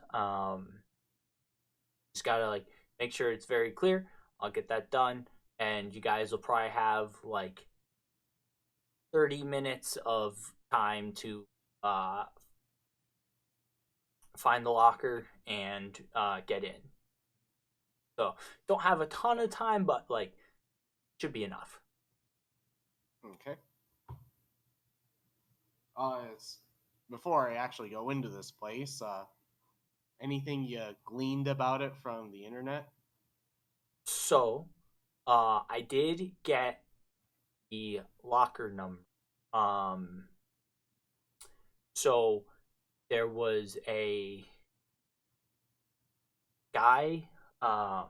Just gotta like make sure it's very clear. I'll get that done, and you guys will probably have like 30 minutes of time to find the locker and get in. So don't have a ton of time, but like should be enough. Okay. Before I actually go into this place, anything you gleaned about it from the internet? So, I did get the locker number. So there was a guy. The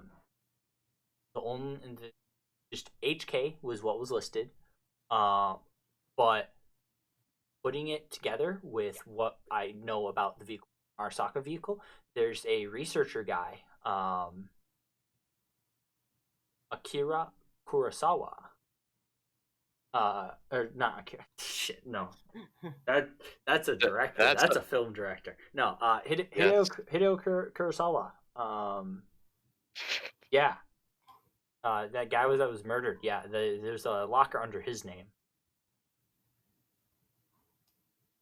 only just HK was what was listed. But putting it together with what I know about the vehicle, Arasaka vehicle, there's a researcher guy, Akira Kurosawa. Or not Akira. Shit, no. That's a director. That's a film director. No, Hideo Kurosawa. Yeah. That guy that was murdered. Yeah, there's a locker under his name.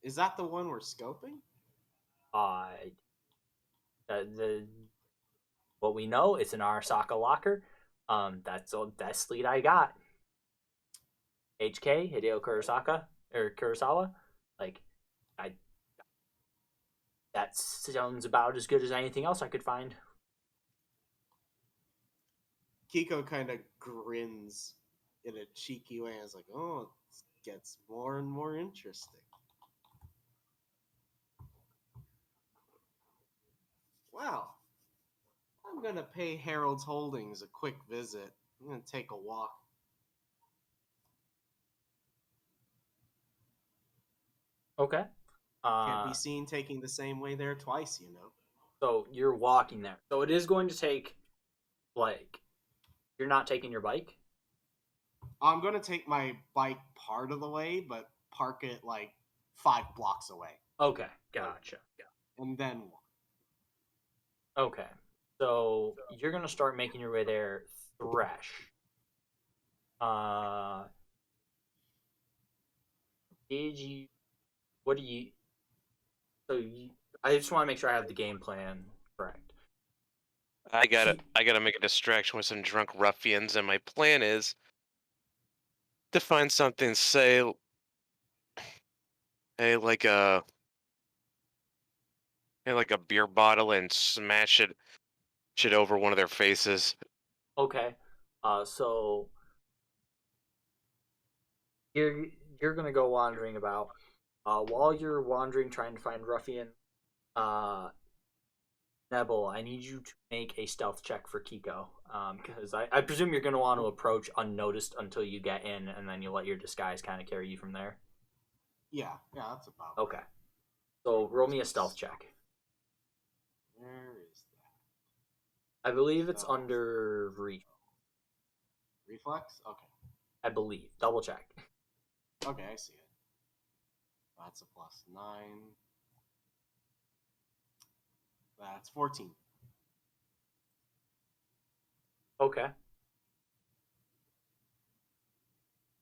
Is that the one we're scoping? The what we know, it's an Arasaka locker. That's the best lead I got. HK Hideo Kurosawa, like that sounds about as good as anything else I could find. Kiko kind of grins in a cheeky way and is like, "Oh, it gets more and more interesting." Wow. I'm gonna pay Harold's Holdings a quick visit. I'm gonna take a walk. Okay. Can't be seen taking the same way there twice, you know. So you're walking there. So it is going to take, like, you're not taking your bike? I'm gonna take my bike part of the way, but park it like 5 blocks away. Okay, gotcha. And then walk. Okay. So you're gonna start making your way there, Thresh. Did you? What do you? So I just want to make sure I have the game plan correct. I gotta make a distraction with some drunk ruffians, and my plan is to find something, say, like a beer bottle, and smash it over one of their faces. Okay. So you're gonna go wandering about. While you're wandering, trying to find ruffian, Nebel, I need you to make a stealth check for Kiko, because I presume you're gonna want to approach unnoticed until you get in, and then you let your disguise kind of carry you from there. Yeah, that's about. Okay. So roll me a stealth check. Where is that? I believe it's under Reflex? Okay. I believe. Double check. Okay, I see it. That's a +9. That's 14. Okay.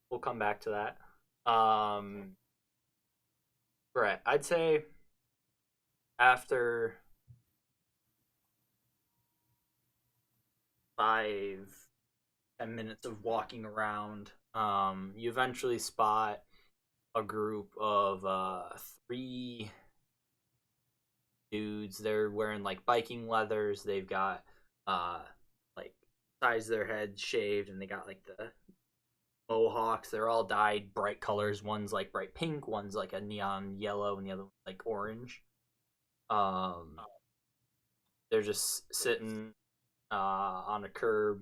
We'll come back to that. Brett, I'd say after 5-10 minutes of walking around, you eventually spot a group of 3 dudes. They're wearing like biking leathers. They've got like sides of their heads shaved, and they got like the mohawks. They're all dyed bright colors. One's like bright pink, one's like a neon yellow, and the other one's like orange. They're just sitting on a curb.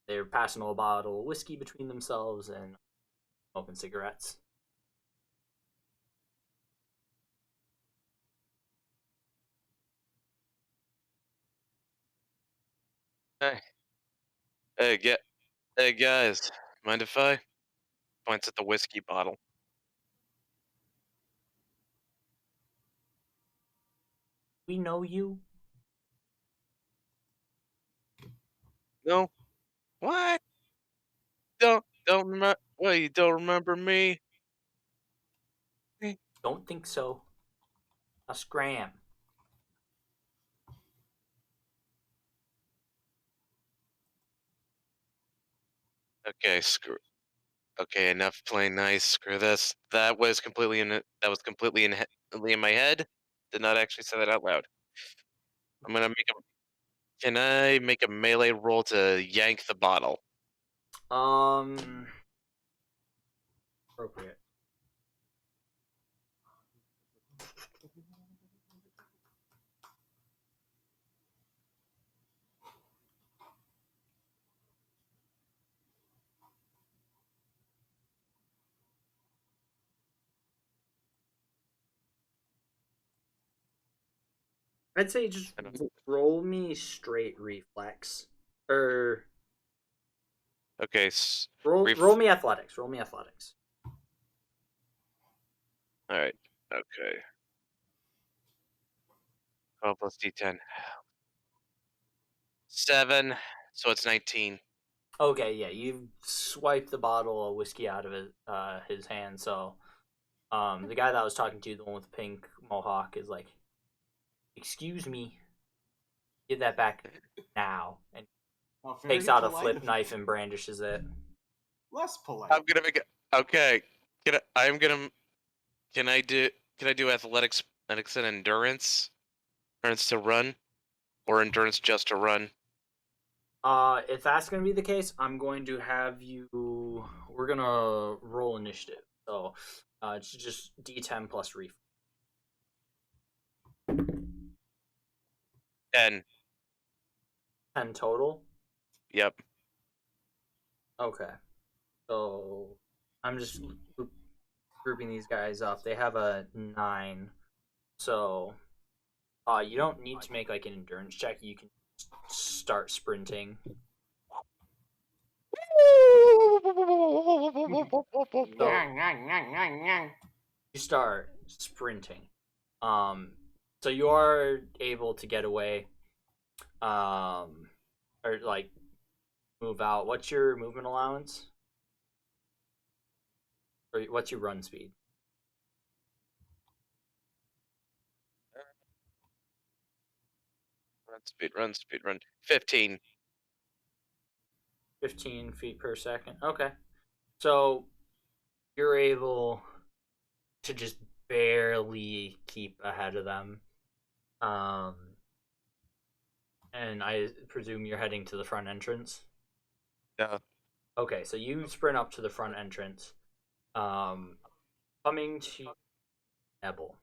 They're passing a bottle of whiskey between themselves and smoking cigarettes. Hey, get, hey guys, mind if I? Points at the whiskey bottle. We know you. No, what? Don't remember? What? You don't remember me? Don't think so. A scram. Okay, screw. Okay, enough playing nice. Screw this. That was completely in my head. Did not actually say that out loud. I'm gonna make a. Can I make a melee roll to yank the bottle? Appropriate. I'd say just I don't- roll me straight reflex. Or Okay, roll me athletics. Roll me athletics. all right. Okay. 12 plus D10. 7. So it's 19. Okay, yeah, you swipe the bottle of whiskey out of his hand. So, the guy that I was talking to, the one with the pink mohawk, is like, "Excuse me, give that back now," and Well, very takes out a polite flip of you. knife and brandishes it. Less polite. I'm gonna make it. Okay. I'm gonna. Can I do? Can I do athletics and endurance? Endurance to run, or endurance just to run? If that's gonna be the case, I'm going to have you. We're gonna roll initiative. So, it's just D10 plus reflex. 10. 10 total. Yep. Okay. So I'm just grouping these guys up. They have a 9. So you don't need to make like an endurance check. You can start sprinting. You start sprinting. So you are able to get away. Or like move out. What's your movement allowance? Or what's your run speed? Run speed, run. 15. 15 feet per second. Okay. So you're able to just barely keep ahead of them. And I presume you're heading to the front entrance. Yeah. Okay, so you sprint up to the front entrance. Coming to Nebel.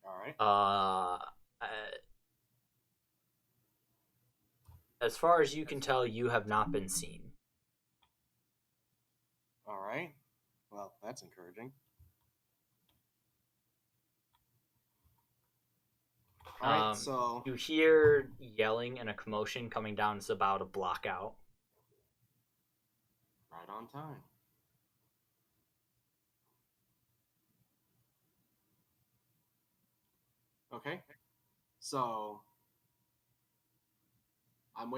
All right. As far as you can tell, you have not been seen. All right. Well, that's encouraging. All right. So you hear yelling and a commotion coming down. It's about a block out. right on time. Okay. So I'm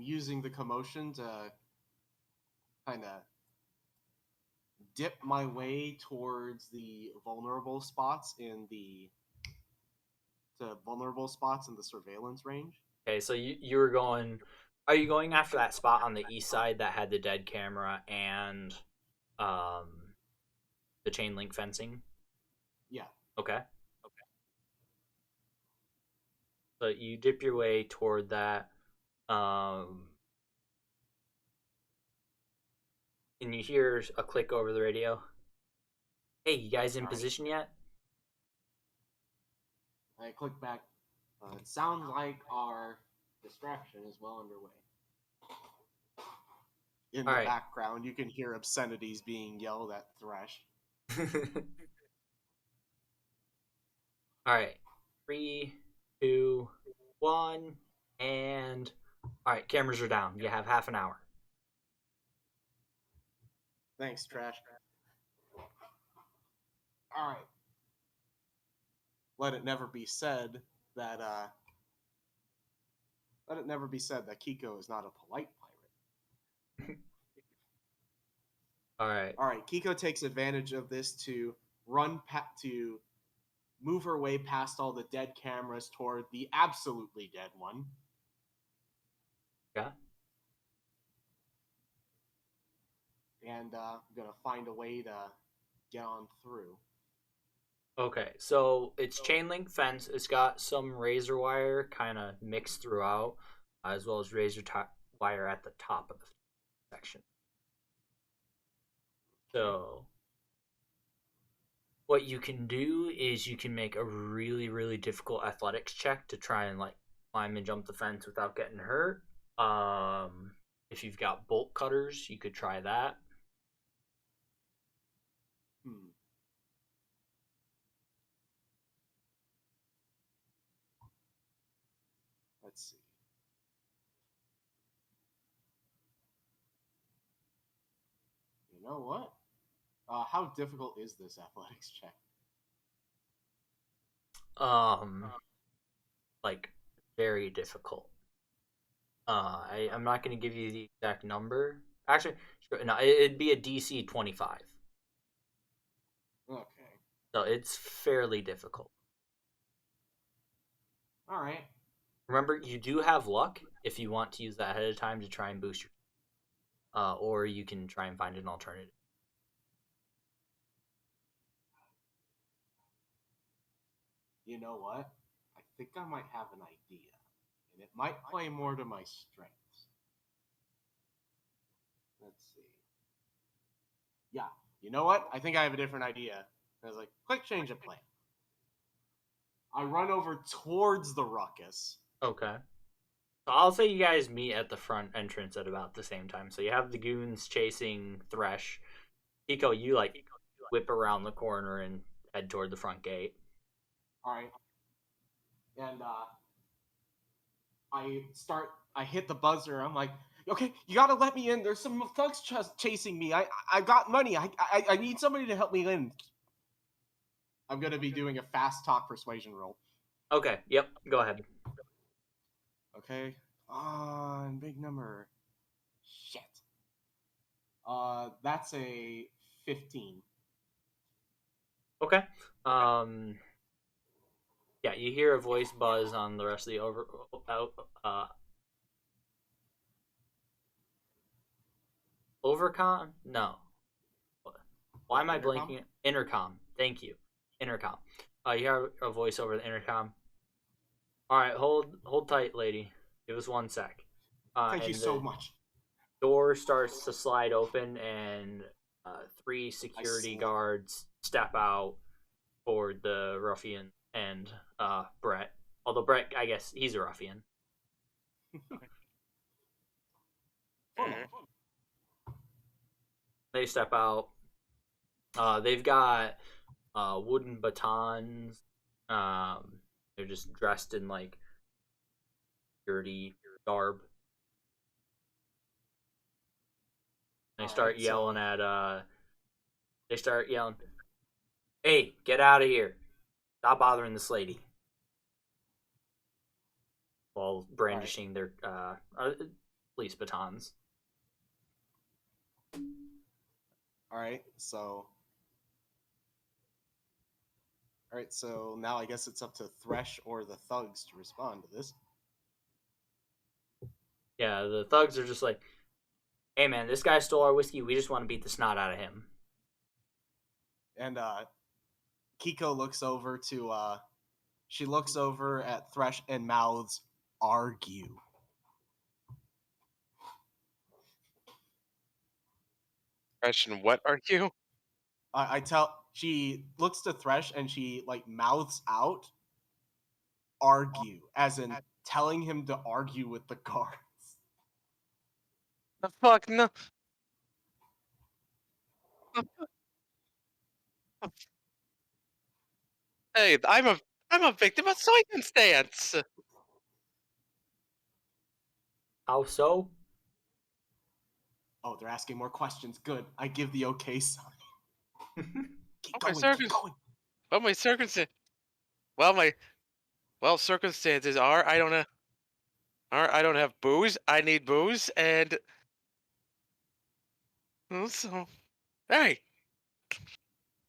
using the commotion to kind of dip my way towards the vulnerable spots in the surveillance range. Okay, so you were going. Are you going after that spot on the east side that had the dead camera and the chain link fencing? Yeah. Okay. So you dip your way toward that, and you hear a click over the radio. Hey, you guys in All right. position yet? I click back. It sounds like our distraction is well underway. In the All right. background, you can hear obscenities being yelled at Thresh. All right, 3, 2, 1, and all right, cameras are down. You have half an hour. Thanks, Trash. All right. Let it never be said that Kiko is not a polite pirate. All right. All right, Kiko takes advantage of this to to move her way past all the dead cameras toward the absolutely dead one. Yeah. And I'm gonna find a way to get on through. Okay, so it's chain link fence. It's got some razor wire kind of mixed throughout, as well as wire at the top of the section. So what you can do is you can make a really, really difficult athletics check to try and like climb and jump the fence without getting hurt. If you've got bolt cutters, you could try that. Let's see. You know what? How difficult is this athletics check? Like very difficult. I'm not going to give you the exact number. Actually, no, it'd be a DC 25. Okay. So it's fairly difficult. All right. Remember, you do have luck if you want to use that ahead of time to try and boost your. Or you can try and find an alternative. You know what? I think I might have an idea, and it might play more to my strengths. Let's see. Yeah, you know what? I think I have a different idea. I was like, quick change of plan. I run over towards the ruckus. Okay. So I'll say you guys meet at the front entrance at about the same time. So you have the goons chasing Thresh. Kiko, you like whip around the corner and head toward the front gate. All right. And I hit the buzzer. I'm like, okay, you gotta let me in. There's some thugs chasing me. I got money. I need somebody to help me in. I'm gonna be doing a fast talk persuasion roll. Okay. Yep. Go ahead. Okay. Big number. Shit. That's a 15. Okay. Yeah, you hear a voice buzz on the rest of the overcom? No. Why am I blanking? Intercom. Thank you. Intercom. You hear a voice over the intercom. All right, hold tight, lady. Give us 1 sec. Thank you so much. Door starts to slide open, and 3 security guards step out toward the ruffian and Brett. Although Brett, I guess he's a ruffian. They step out. They've got wooden batons. They're just dressed in like dirty garb. They start yelling at they start yelling, "Hey, get out of here. Stop bothering this lady." While brandishing their police batons. Alright, so now I guess it's up to Thresh or the thugs to respond to this. Yeah, the thugs are just like, hey man, this guy stole our whiskey. We just want to beat the snot out of him. And Kiko looks over to she looks over at Thresh and mouths argue. Question, what are you? She looks to Thresh and she like mouths out argue, as in telling him to argue with the guards. The fuck no. Hey, I'm a victim of circumstance. How so? Oh, they're asking more questions. Good. I give the okay sign. Keep Oh, my going, keep going. Well, my circumstance. Circumstances are I don't have booze. I need booze, and so hey,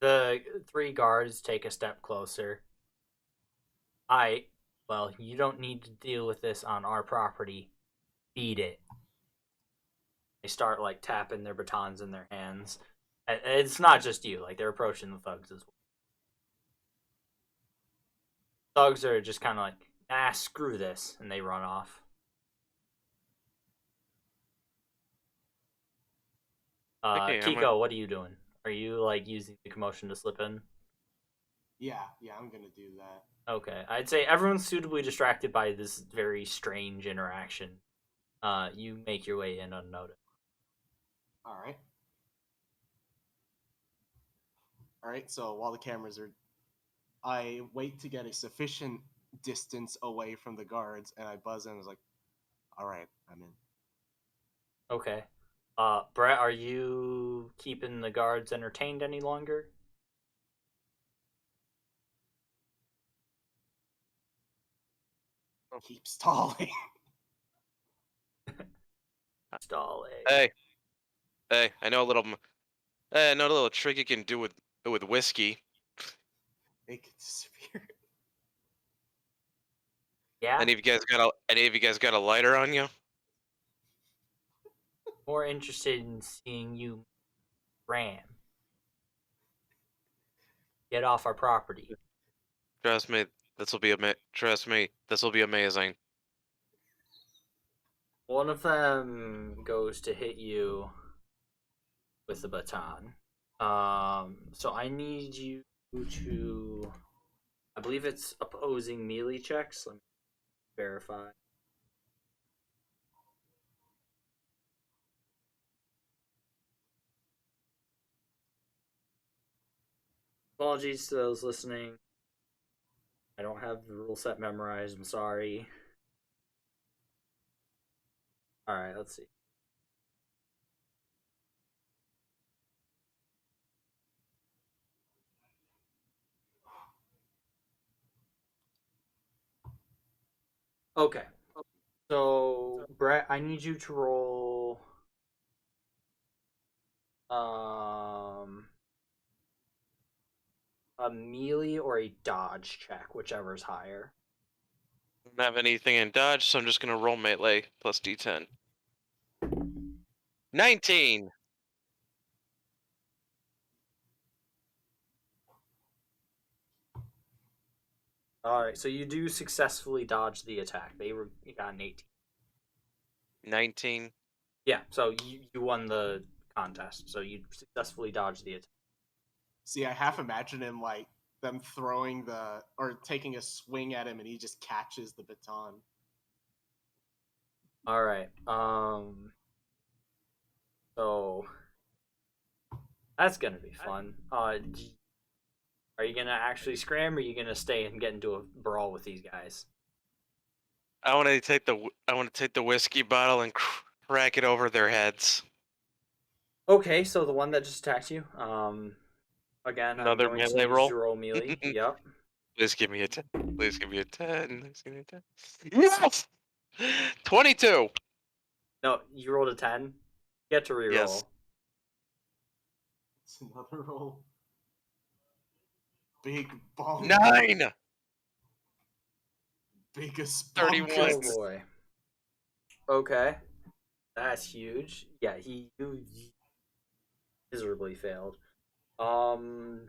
The three guards take a step closer. Well, you don't need to deal with this on our property. Beat it. They start like tapping their batons in their hands. And it's not just you, like they're approaching the thugs as well. Thugs are just kind of like, nah, screw this, and they run off. Okay, Kiko, what are you doing? Are you like using the commotion to slip in? Yeah, I'm gonna do that. Okay, I'd say everyone's suitably distracted by this very strange interaction. You make your way in unnoticed. Alright. Alright, so while the cameras are... I wait to get a sufficient distance away from the guards, and I buzz in and was like, alright, I'm in. Okay. Brett, are you keeping the guards entertained any longer? Keep stalling. Stalling. hey, I know a little trick you can do with whiskey. Make it disappear. Yeah. Any of you guys got a lighter on you? More interested in seeing you ram. Get off our property. Trust me, this will be amazing. One of them goes to hit you with the baton. So I need you to, I believe it's opposing melee checks. Let me verify. Apologies to those listening. I don't have the rule set memorized. I'm sorry. Alright, let's see. Okay. So, Brett, I need you to roll a melee or a dodge check, whichever is higher. Don't have anything in dodge, so I'm just gonna roll melee plus d10. 19. Alright, so you do successfully dodge the attack. You got an 18. 19. Yeah, so you won the contest, so you successfully dodged the attack. See, I half imagine him like them throwing taking a swing at him, and he just catches the baton. All right. So that's gonna be fun. Are you gonna actually scram, or are you gonna stay and get into a brawl with these guys? I want to take the whiskey bottle and crack it over their heads. Okay, so the one that just attacked you. Again, Another I'm going melee to roll? use your roll melee. Yep. Please give me a 10. Please give me a 10. Please give me a 10. Yes! 22. No, you rolled a 10. You get to reroll. Yes. It's another roll. Big bonk. 9! Biggest 31. Oh bonkus. boy. Okay. That's huge. Yeah, you miserably failed. Roll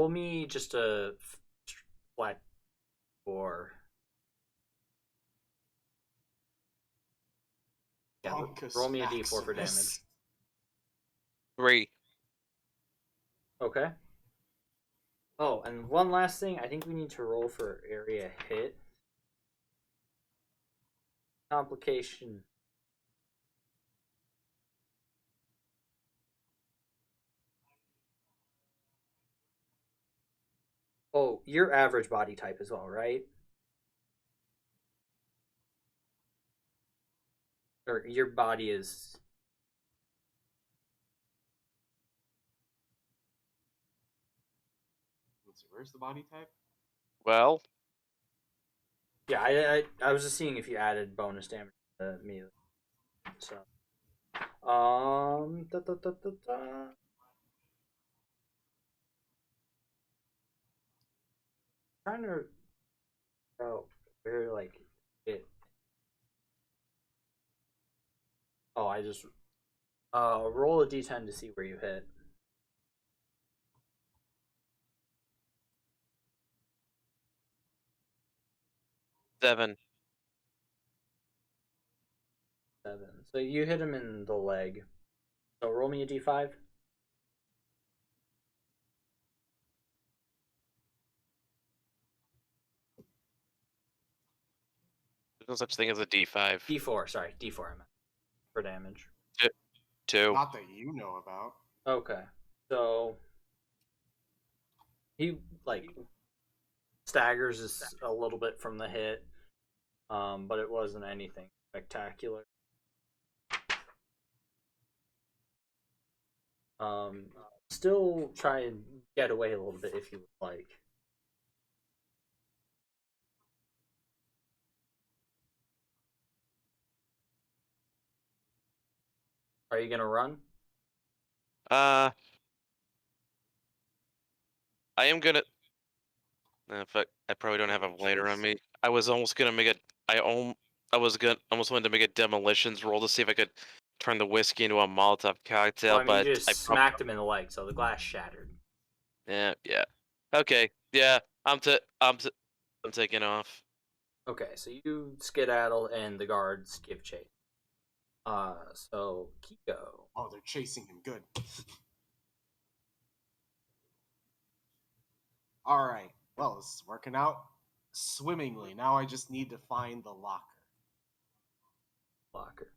me just a flat or yeah, Bonkus roll me a d4 for Maximus. damage. 3. Okay. Oh, and one last thing, I think we need to roll for area hit. Complication. Oh, your average body type as well, right? Or your body is. Let's see, where's the body type? Well, Yeah, I was just seeing if you added bonus damage to me. So, da, da, da, da, da. Trying to where like it. Oh, I just roll a d10 to see where you hit. 7. 7. So you hit him in the leg. So roll me a d5. There's no such thing as a D5. D4, sorry, D4 I meant for damage. 2. Not that you know about. Okay, so he like staggers a little bit from the hit, but it wasn't anything spectacular. Still try and get away a little bit if you would like. Are you gonna run? I am gonna. Fuck, I probably don't have a lighter on me. I was almost gonna make a. I was gonna almost wanted to make a demolitions roll to see if I could turn the whiskey into a Molotov cocktail, Well, I mean, but you just smacked him in the leg, so the glass shattered. yeah. Okay, yeah. I'm taking off. Okay, so you skedaddle and the guards give chase. So Kiko. Oh, they're chasing him. Good. All right. Well, this is working out swimmingly. Now I just need to find the locker. Locker.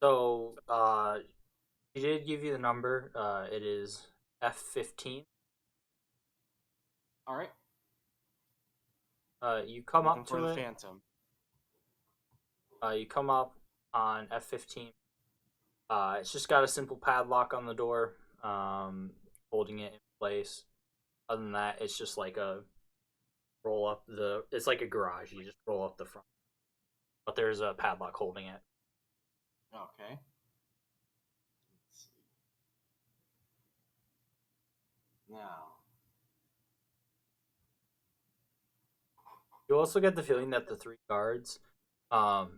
So, he did give you the number. It is F15. All right. You come Looking up for to the it. Phantom. You come up on F15. It's just got a simple padlock on the door, holding it in place. Other than that, it's just like a roll up the. It's like a garage. You just roll up the front, but there's a padlock holding it. Okay. Let's see. Now. You also get the feeling that the three guards, sorry,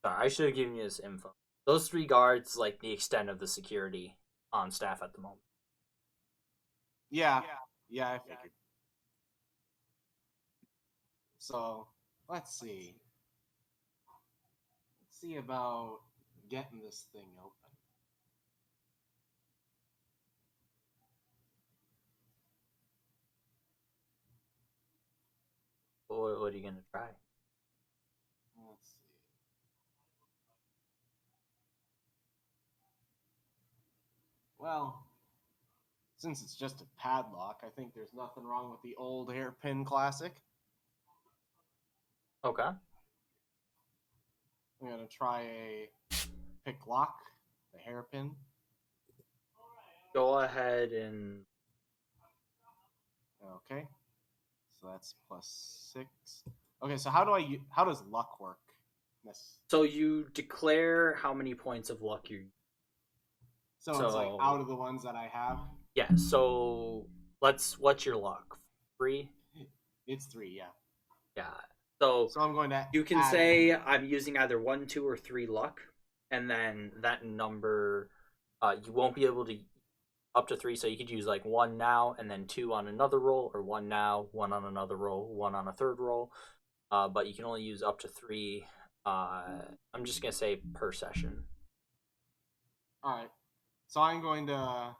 I should have given you this info. Those three guards, like the extent of the security on staff at the moment. Yeah. Yeah, I figured. So, let's see. Let's see about getting this thing open. What are you gonna try? Let's see. Well, since it's just a padlock, I think there's nothing wrong with the old hairpin classic. Okay. I'm gonna try a pick lock, the hairpin. Go ahead and Okay, so that's +6. Okay, so how does luck work? So you declare how many points of luck you. So it's like out of the ones that I have. Yeah. So what's your luck? 3. It's 3. Yeah. Yeah. So I'm going to. You can say I'm using either 1, 2, or 3 luck, and then that number, you won't be able to up to 3. So you could use like 1 now, and then 2 on another roll, or 1 now, 1 on another roll, 1 on a third roll. But you can only use up to 3. I'm just gonna say per session. All right. So I'm going to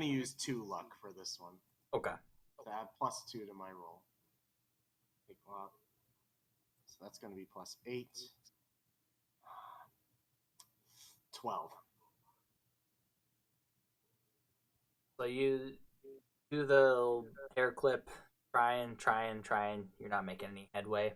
use 2 luck for this one. Okay. To add +2 to my roll. Take luck. So that's going to be +8. 12. So you do the hair clip, trying. You're not making any headway.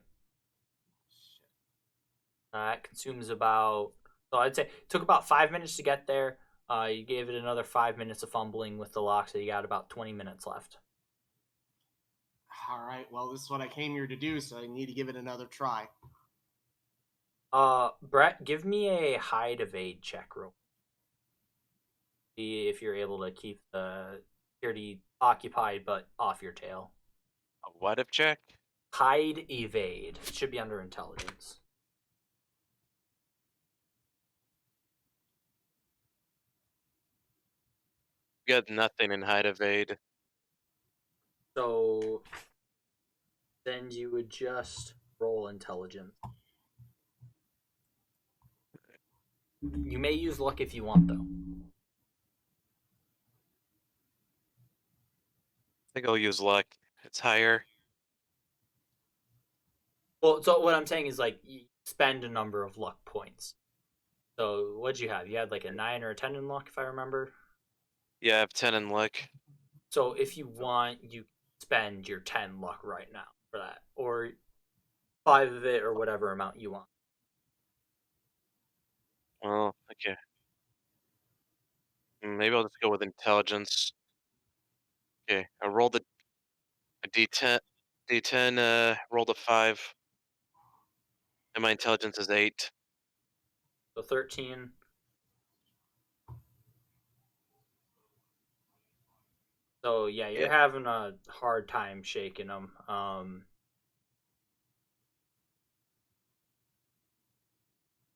It consumes about. So I'd say it took about 5 minutes to get there. You gave it another 5 minutes of fumbling with the lock, so you got about 20 minutes left. All right. Well, this is what I came here to do, so I need to give it another try. Brett, give me a hide evade check real quick. See if you're able to keep the security occupied but off your tail. A what if check? Hide evade. It should be under intelligence. Got nothing in hide evade. So then you would just roll intelligence. You may use luck if you want, though. I think I'll use luck. It's higher. Well, so what I'm saying is, like, you spend a number of luck points. So what'd you have? You had like a 9 or a 10 in luck, if I remember. Yeah, I have 10 in luck. So if you want, you spend your 10 luck right now for that, or 5 of it, or whatever amount you want. Oh, okay. Maybe I'll just go with intelligence. Okay, I rolled a D10. D10 rolled a 5. And my intelligence is 8. So 13. So yeah, you're having a hard time shaking them.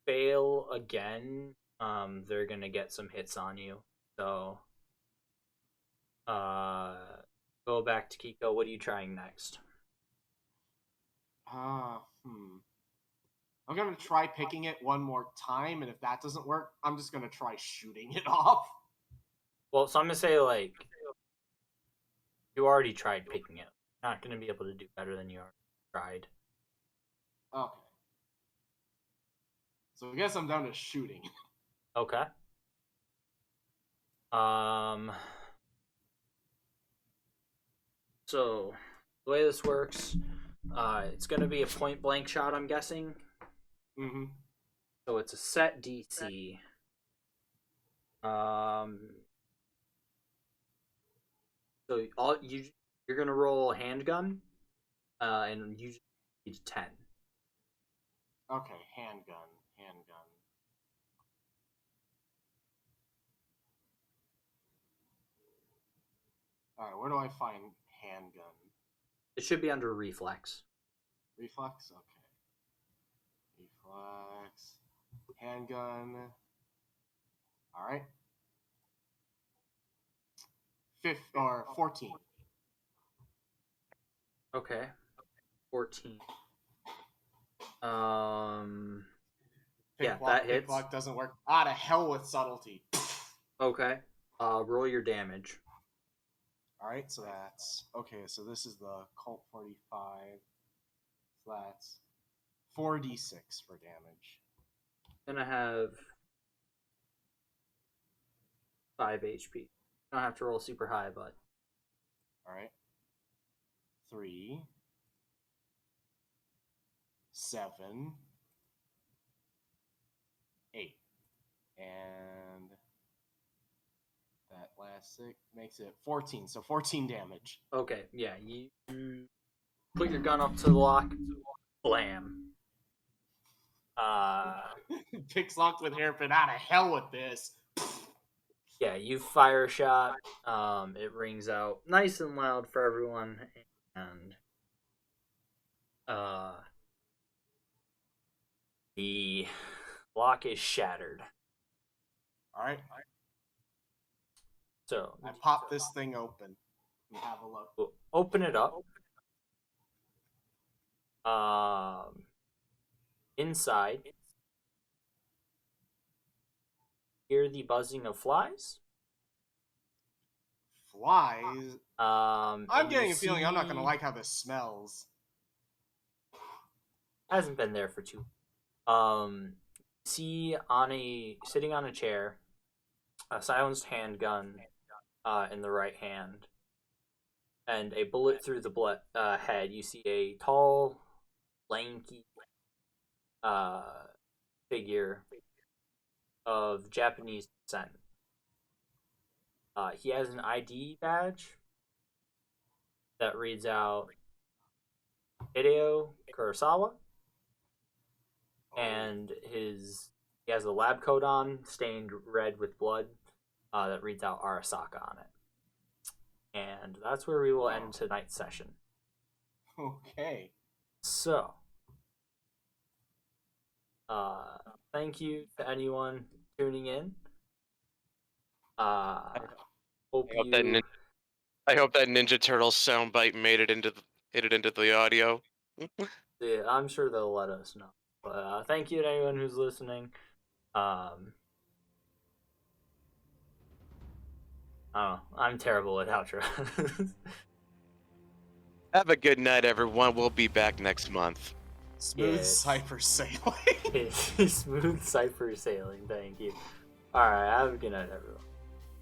Fail again. They're gonna get some hits on you. So, go back to Kiko. What are you trying next? I'm gonna try picking it one more time, and if that doesn't work, I'm just gonna try shooting it off. Well, so I'm gonna say, like, you already tried picking it. You're not gonna be able to do better than you already tried. Okay. So I guess I'm down to shooting. Okay. So the way this works, it's gonna be a point blank shot, I'm guessing. Mm-hmm. So it's a set DC. So you're gonna roll a handgun, and you need 10. Okay, handgun. All right, where do I find handgun? It should be under reflex. Reflex? Okay. Reflex. Handgun. All right. 14. Okay. 14. Yeah, that hits. Picklock doesn't work. To hell with subtlety. Okay. Roll your damage. Alright, so that's... Okay, so this is the Colt 45. So that's 4d6 for damage. Gonna have 5 HP. You don't have to roll super high, but... Alright. 3. 7. 8. And... that last 6 makes it 14, so 14 damage. Okay, yeah, you put your gun up to the lock, blam. Picks locked with hairpin. Out of hell with this. Yeah, you fire a shot. It rings out nice and loud for everyone, and the lock is shattered. All right. So I pop this thing open and have a look. we'll open it up. Inside, hear the buzzing of flies. Flies. I'm and getting you a feeling I'm not gonna see- like how this smells. Hasn't been there for too. See sitting on a chair, a silenced handgun, in the right hand, and a bullet through the head. You see a tall, lanky, figure of Japanese descent. He has an ID badge that reads out Hideo Kurosawa, and he has a lab coat on, stained red with blood, that reads out Arasaka on it. And that's where we will end tonight's session. Okay. So, thank you to anyone tuning in. I hope that Ninja Turtles soundbite made it into the audio. Yeah, I'm sure they'll let us know. But thank you to anyone who's listening. I don't know. I'm terrible at outros. Have a good night, everyone. We'll be back next month. Smooth Yes. cipher sailing. Smooth cipher sailing. Thank you. All right. Have a good night, everyone.